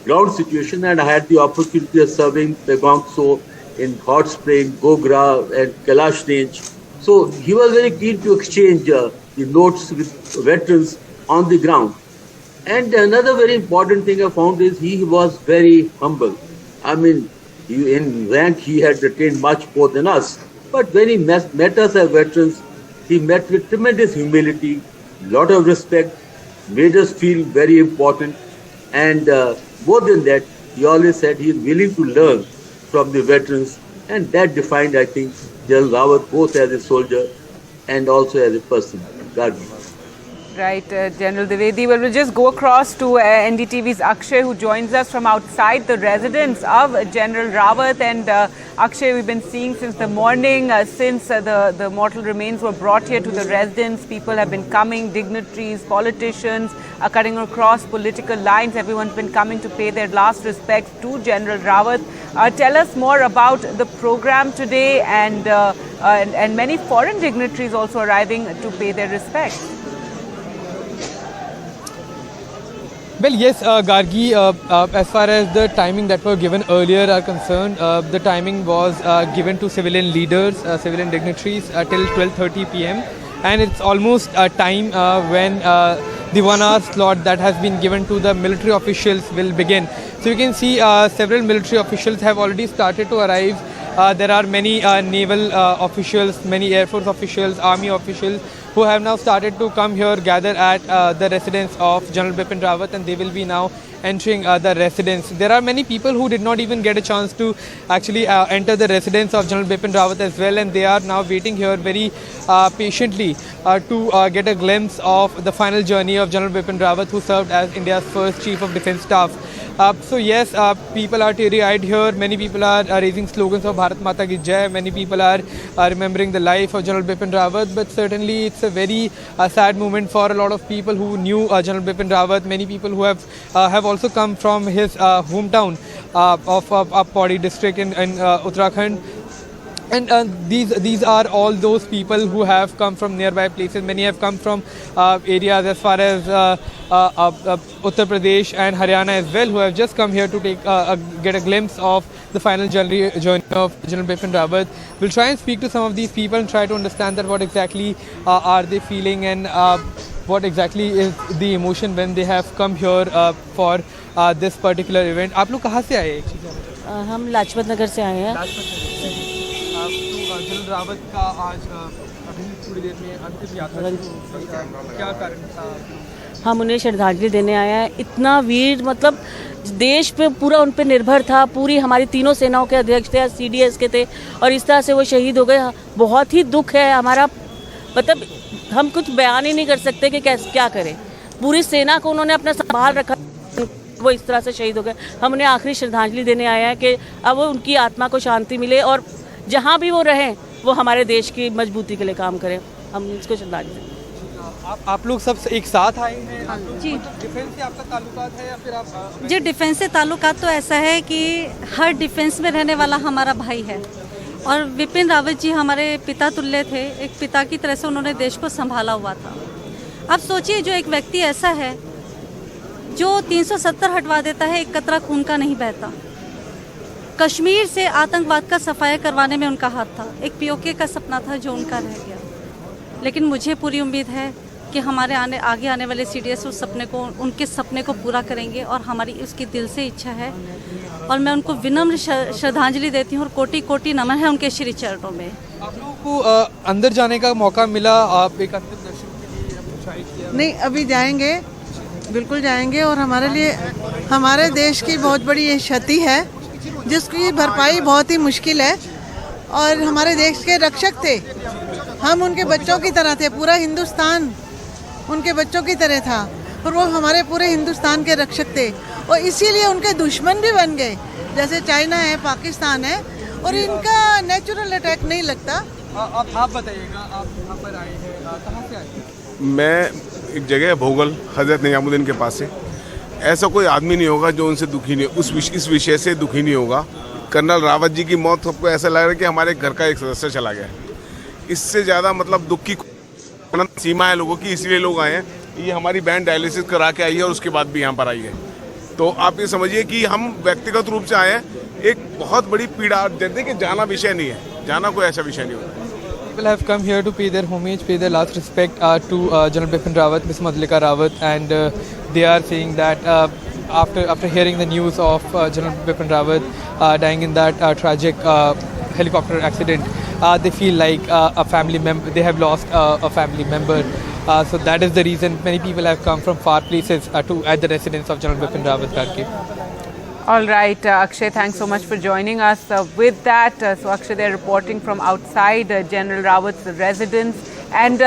ground situation, and I had the opportunity of serving Pangong Tso in Hot Spring, Gogra and Kailash range. So he was very keen to exchange the notes with veterans on the ground. And another very important thing I found is he was very humble. In rank he had attained much more than us. But when he met us as veterans, he met with tremendous humility, lot of respect, made us feel very important. And more than that, he always said he is willing to learn from the veterans. And that defined, I think, General Rawat both as a soldier and also as a person. Gargi. Right, General Dwivedi. Well, we'll just go across to NDTV's Akshay, who joins us from outside the residence of General Rawat. And Akshay, we've been seeing since the morning, since the mortal remains were brought here to the residence, people have been coming, dignitaries, politicians are cutting across political lines. Everyone's been coming to pay their last respects to General Rawat. Tell us more about the program today, and many foreign dignitaries also arriving to pay their respects. Well, yes, Gargi, as far as the timing that were given earlier are concerned, the timing was given to civilian leaders, civilian dignitaries till 12:30 p.m. And it's almost time when the 1 hour slot that has been given to the military officials will begin. So you can see several military officials have already started to arrive. There are many naval officials, many Air Force officials, Army officials who have now started to come here, gather at the residence of General Bipin Rawat, and they will be now entering the residence. There are many people who did not even get a chance to actually enter the residence of General Bipin Rawat as well, and they are now waiting here very patiently to get a glimpse of the final journey of General Bipin Rawat, who served as India's first Chief of Defence Staff. So yes, people are teary-eyed here. Many people are raising slogans of Bharat Mata Ki Jai. Many people are remembering the life of General Bipin Rawat. But certainly it's a very sad moment for a lot of people who knew General Bipin Rawat. Many people who have also come from his hometown of Pauri district in Uttarakhand. And these are all those people who have come from nearby places. Many have come from areas as far as Uttar Pradesh and Haryana as well, who have just come here to get a glimpse of the final journey of General Bipin Rawat. We'll try and speak to some of these people and try to understand that what exactly are they feeling, and what exactly is the emotion when they have come here for this particular event. आप लोग कहाँ से आए? हम लाजपत नगर से आए हैं। General Rawat का आज अभी थोड़ी देर में अंतिम यात्रा क्या कारण था? हम उन्हें श्रद्धांजलि देने आए हैं। इतना वीर, मतलब देश पे पूरा उन पे निर्भर था। पूरी हमारी तीनों सेनाओं के अध्यक्ष थे, CDS के थे, और इस तरह से वो शहीद हो गए। बहुत ही दुख है हमारा, मतलब हम कुछ बयान ही नहीं कर सकते कि क्या करें। पूरी सेना को उन्होंने अपना संभाल रखा, वो इस तरह से शहीद हो गए। हम उन्हें आखिरी श्रद्धांजलि देने आए हैं कि अब उनकी आत्मा को शांति मिले, और जहाँ भी वो रहें वो हमारे देश की मजबूती के लिए काम करें। हम इसको श्रद्धांजलि दें। आप लोग सब एक साथ आए हैं? हाँ, जी। डिफेंस से आपका ताल्लुकात है या फिर आप? जी, डिफेंस से ताल्लुकात तो ऐसा है कि हर डिफेंस में रहने वाला हमारा भाई है, और विपिन रावत जी हमारे पिता तुल्य थे। एक पिता की तरह से उन्होंने देश को संभाला हुआ था। अब सोचिए, जो एक व्यक्ति ऐसा है जो 370 हटवा देता है, एक कतरा खून का नहीं बहता। कश्मीर से आतंकवाद का सफाया करवाने में उनका हाथ था। एक POK का सपना था जो उनका रह गया। लेकिन मुझे पूरी उम्मीद है कि हमारे आगे आने वाले CDS उनके सपने को पूरा करेंगे, और हमारी उसकी दिल से इच्छा है। और मैं उनको विनम्र श्रद्धांजलि देती हूँ, और कोटि कोटि नमन है उनके श्री चरणों में। आप लोगों को अंदर जाने का मौका मिला? आप एक अंतिम दर्शन के लिए नहीं, अभी जाएंगे, बिल्कुल जाएंगे। और हमारे लिए, हमारे देश की बहुत बड़ी ये क्षति है जिसकी भरपाई बहुत ही मुश्किल है। और हमारे देश के रक्षक थे, हम उनके बच्चों की तरह थे। पूरा हिंदुस्तान उनके बच्चों की तरह था, और वो हमारे पूरे हिंदुस्तान के रक्षक थे। और इसीलिए उनके दुश्मन भी बन गए, जैसे चाइना है, पाकिस्तान है, और इनका नेचुरल अटैक नहीं लगता। आप बताइएगा, आप यहाँ पर आए हैं, कहाँ से आए हैं? मैं एक जगह भोगल हजरत निजामुद्दीन के पास से, ऐसा कोई आदमी नहीं होगा जो उनसे दुखी नहीं, इस विषय से दुखी नहीं होगा। कर्नल रावत जी की मौत सबको ऐसा लग रहा है कि हमारे घर का एक सदस्य चला गया। इससे ज़्यादा मतलब दुख की सीमा है लोगों की, इसलिए लोग आए हैं। ये हमारी बहन डायलिसिस करा के आई है और उसके बाद भी यहाँ पर आई है। तो आप ये समझिए कि हम व्यक्तिगत रूप से आए हैं, एक बहुत बड़ी पीड़ा। जैसे कि जाना विषय नहीं है, जाना कोई ऐसा विषय नहीं होता। People have come here to pay their homage, pay their last respect to General Bipin Rawat, Ms. Madhulika Rawat, and they are saying that after hearing the news of General Bipin Rawat dying in that tragic helicopter accident, they feel like a family member. They have lost a family member. So that is the reason many people have come from far places at the residence of General Bipin Rawat Karke. All right, Akshay, thanks so much for joining us. With that, so Akshay, they're reporting from outside General Rawat's residence. And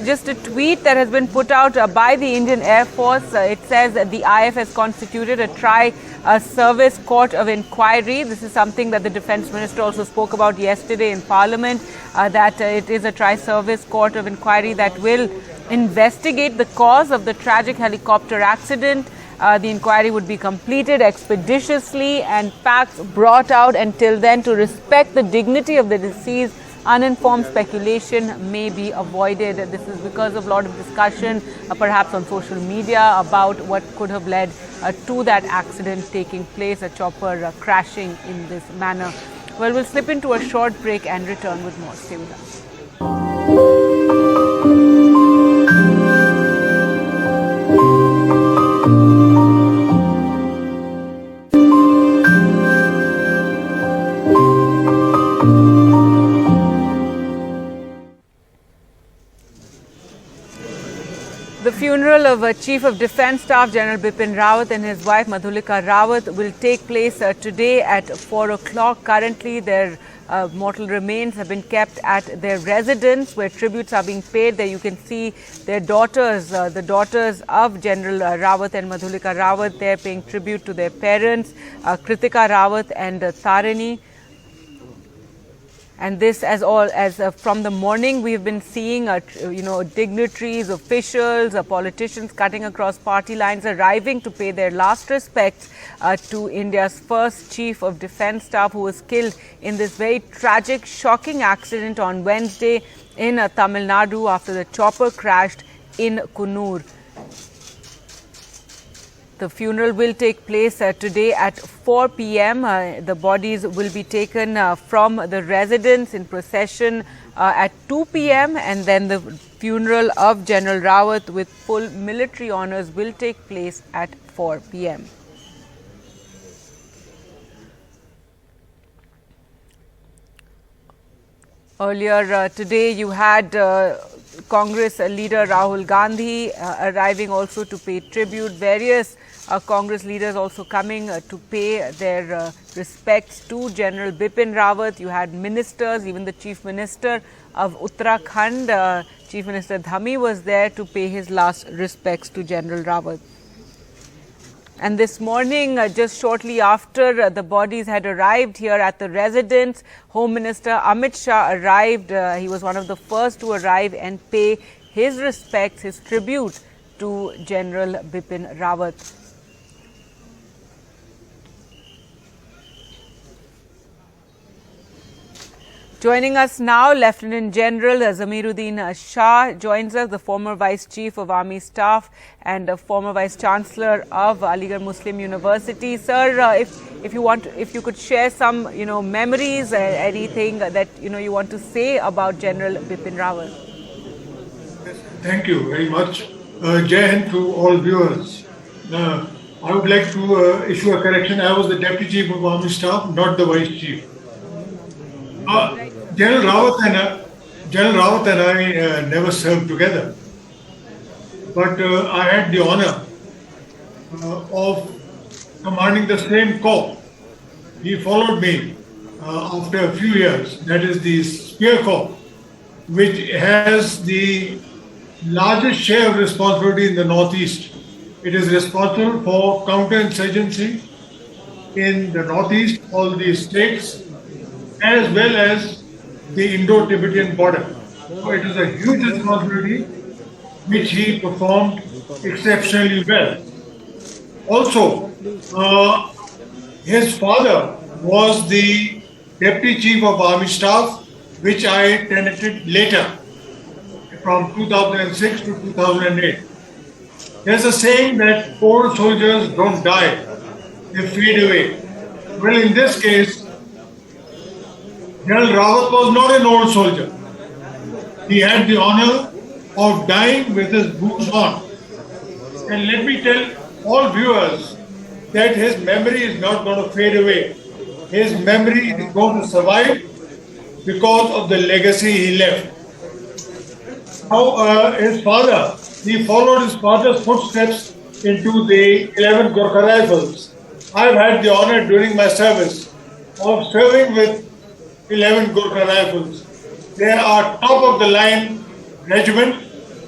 just a tweet that has been put out by the Indian Air Force. It says that the IF has constituted a tri-service court of inquiry. This is something that the Defence Minister also spoke about yesterday in Parliament, that it is a tri-service court of inquiry that will investigate the cause of the tragic helicopter accident. The inquiry would be completed expeditiously and facts brought out. Until then, to respect the dignity of the deceased, uninformed speculation may be avoided. This is because of a lot of discussion, perhaps on social media, about what could have led to that accident taking place, a chopper crashing in this manner. Well, we'll slip into a short break and return with more. Stay with us. The funeral of Chief of Defence Staff General Bipin Rawat and his wife Madhulika Rawat will take place today at 4 o'clock. Currently, their mortal remains have been kept at their residence where tributes are being paid. There you can see their daughters, the daughters of General Rawat and Madhulika Rawat, they are paying tribute to their parents, Kritika Rawat and Tarini. And this, as from the morning, we've been seeing, dignitaries, officials, politicians cutting across party lines, arriving to pay their last respects to India's first Chief of Defence Staff, who was killed in this very tragic, shocking accident on Wednesday in Tamil Nadu after the chopper crashed in Coonoor. The funeral will take place today at 4 p.m. The bodies will be taken from the residence in procession at 2 p.m. and then the funeral of General Rawat with full military honours will take place at 4 p.m. Earlier today, you had Congress leader Rahul Gandhi arriving also to pay tribute. Various Congress leaders also coming to pay their respects to General Bipin Rawat. You had ministers, even the Chief Minister of Uttarakhand, Chief Minister Dhami was there to pay his last respects to General Rawat. And this morning, just shortly after the bodies had arrived here at the residence, Home Minister Amit Shah arrived. He was one of the first to arrive and pay his respects, his tribute to General Bipin Rawat. Joining us now, Lieutenant General Zamiruddin Shah joins us, the former Vice Chief of Army Staff and former Vice Chancellor of Aligarh Muslim University. Sir, if you could share some, memories, anything that you want to say about General Bipin Rawat. Thank you very much. Jai Hind to all viewers. I would like to issue a correction. I was the Deputy Chief of Army Staff, not the Vice Chief. General Rawat and I never served together, but I had the honor of commanding the same corps. He followed me after a few years, that is the Spear Corps, which has the largest share of responsibility in the Northeast. It is responsible for counterinsurgency in the Northeast, all the states, as well as the Indo-Tibetan border. So it is a huge responsibility which he performed exceptionally well. Also, his father was the Deputy Chief of Army Staff, which I tenanted later, from 2006 to 2008. There's a saying that old soldiers don't die, they fade away. Well, in this case, General Rawat was not an old soldier. He had the honor of dying with his boots on. And let me tell all viewers that his memory is not going to fade away. His memory is going to survive because of the legacy he left. Now, his father, he followed his father's footsteps into the 11th Gorkha Rifles. I've had the honor during my service of serving with 11th Gorkha Rifles. They are top of the line regiment,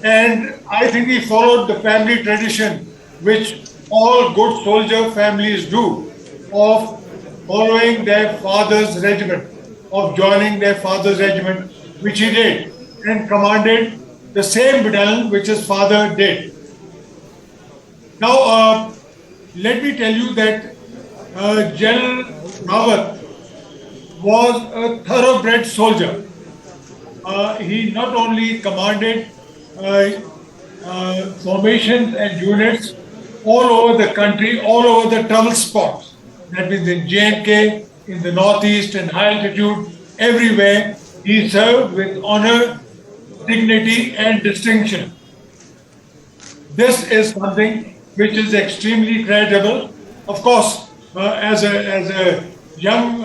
and I think he followed the family tradition which all good soldier families do, of following their father's regiment, of joining their father's regiment, which he did, and commanded the same battalion which his father did. Now, let me tell you that General Rawat was a thoroughbred soldier. He not only commanded formations and units all over the country, all over the trouble spots. That means in J&K, in the northeast, and high altitude, everywhere, he served with honor, dignity, and distinction. This is something which is extremely creditable. Of course, as a young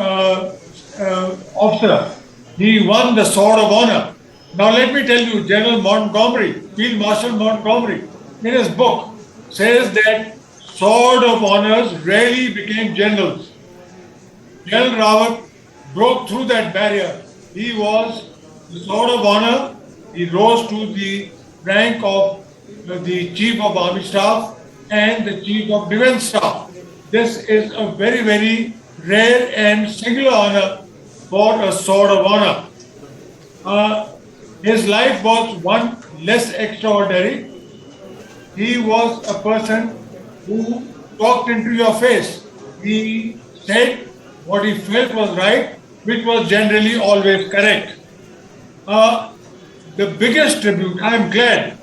officer, he won the Sword of Honor. Now let me tell you, General Montgomery, Field Marshal Montgomery, in his book, says that Sword of Honors rarely became generals. General Rawat broke through that barrier. He was the Sword of Honor. He rose to the rank of the Chief of Army Staff and the Chief of Defence Staff. This is a very, very rare and singular honor for a Sword of Honor. His life was one less extraordinary. He was a person who talked into your face. He said what he felt was right, which was generally always correct. The biggest tribute, I am glad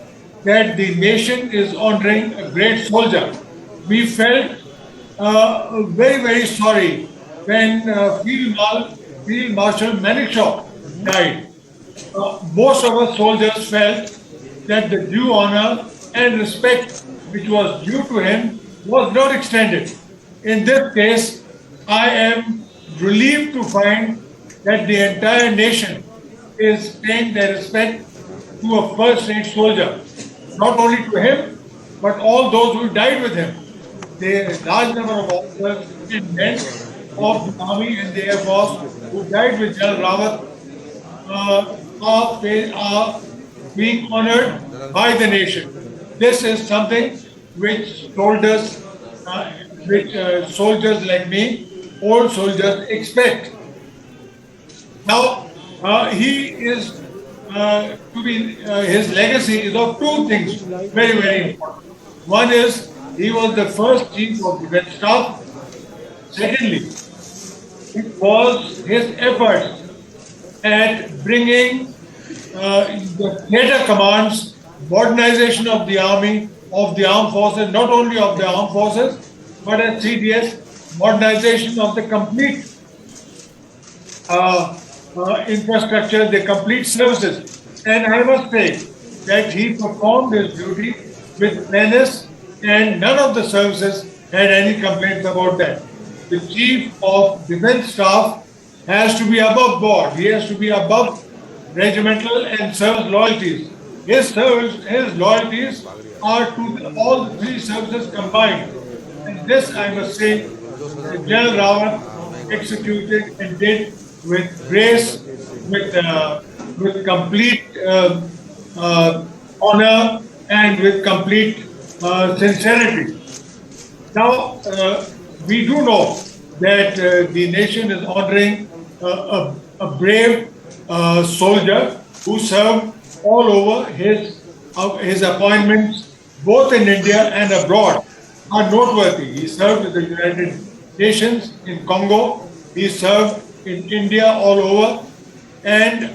that the nation is honoring a great soldier. We felt very, very sorry when Field Marshal Manekshaw died. Most of us soldiers felt that the due honor and respect which was due to him was not extended. In this case, I am relieved to find that the entire nation is paying their respect to a first-rate soldier. Not only to him, but all those who died with him. The large number of officers and men of the Army and the Air Force who died with General Rawat are being honored by the nation. This is something which soldiers like me, old soldiers, expect. Now, his legacy is of two things, very, very important. One is he was the first Chief of Defence Staff. Secondly, it was his efforts at bringing the theatre commands, modernization of the army, of the armed forces, not only of the armed forces, but at CDS, modernization of the complete infrastructure, the complete services. And I must say that he performed his duty with fairness, and none of the services had any complaints about that. The Chief of Defence Staff has to be above board. He has to be above regimental and service loyalties. His loyalties are to all the three services combined. And this, I must say, General Rawat executed and did with grace, with complete honor, and with complete sincerity. Now, we do know that the nation is honoring a brave soldier who served all over. His appointments, both in India and abroad, are noteworthy. He served with the United Nations in Congo. He served in India all over. And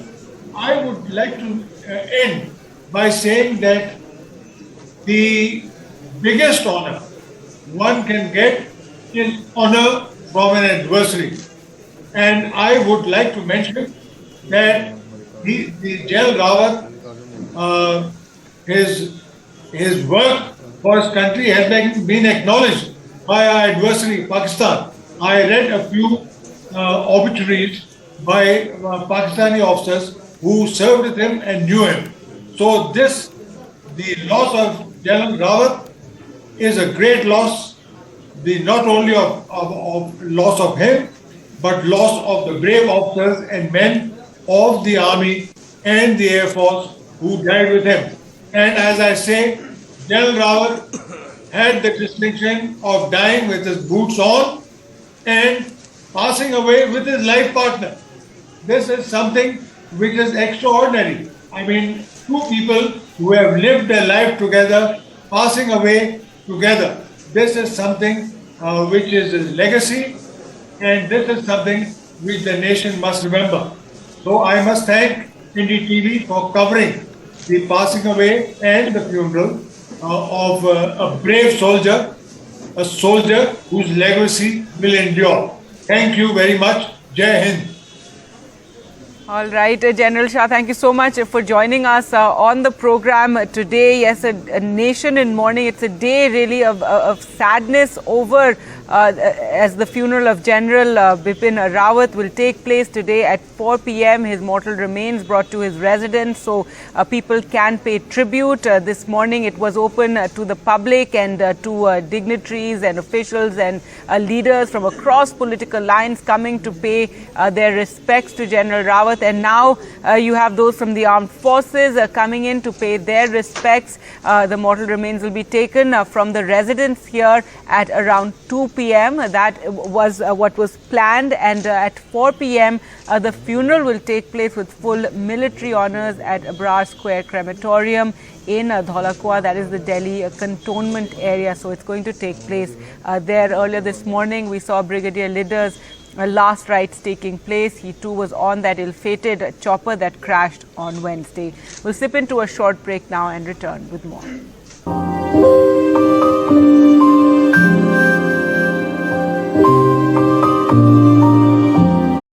I would like to end by saying that the biggest honor one can get is honor from an adversary. And I would like to mention that the General Rawat, his work for his country has been acknowledged by our adversary, Pakistan. I read a few obituaries by Pakistani officers who served with him and knew him. So the loss of General Rawat is a great loss, not only of loss of him, but loss of the brave officers and men of the army and the air force who died with him. And as I say, General Rawat had the distinction of dying with his boots on and passing away with his life partner. This is something which is extraordinary. I mean, two people who have lived their life together, passing away together. This is something which is his legacy, and this is something which the nation must remember. So I must thank NDTV for covering the passing away and the funeral of a brave soldier, a soldier whose legacy will endure. Thank you very much. Jai Hind. All right, General Shah, thank you so much for joining us on the program today. Yes, a nation in mourning. It's a day really of sadness over as the funeral of General Bipin Rawat will take place today at 4 p.m. His mortal remains brought to his residence so people can pay tribute. This morning it was open to the public and to dignitaries and officials and leaders from across political lines coming to pay their respects to General Rawat. And now you have those from the armed forces coming in to pay their respects. The mortal remains will be taken from the residence here at around 2 p.m. That was what was planned, and at 4 p.m. The funeral will take place with full military honours at Abrar Square Crematorium in Dholakua, that is the Delhi cantonment area. So it's going to take place there. Earlier this morning we saw Brigadier Lidder's last rites taking place. He too was on that ill-fated chopper that crashed on Wednesday. We'll slip into a short break now and return with more.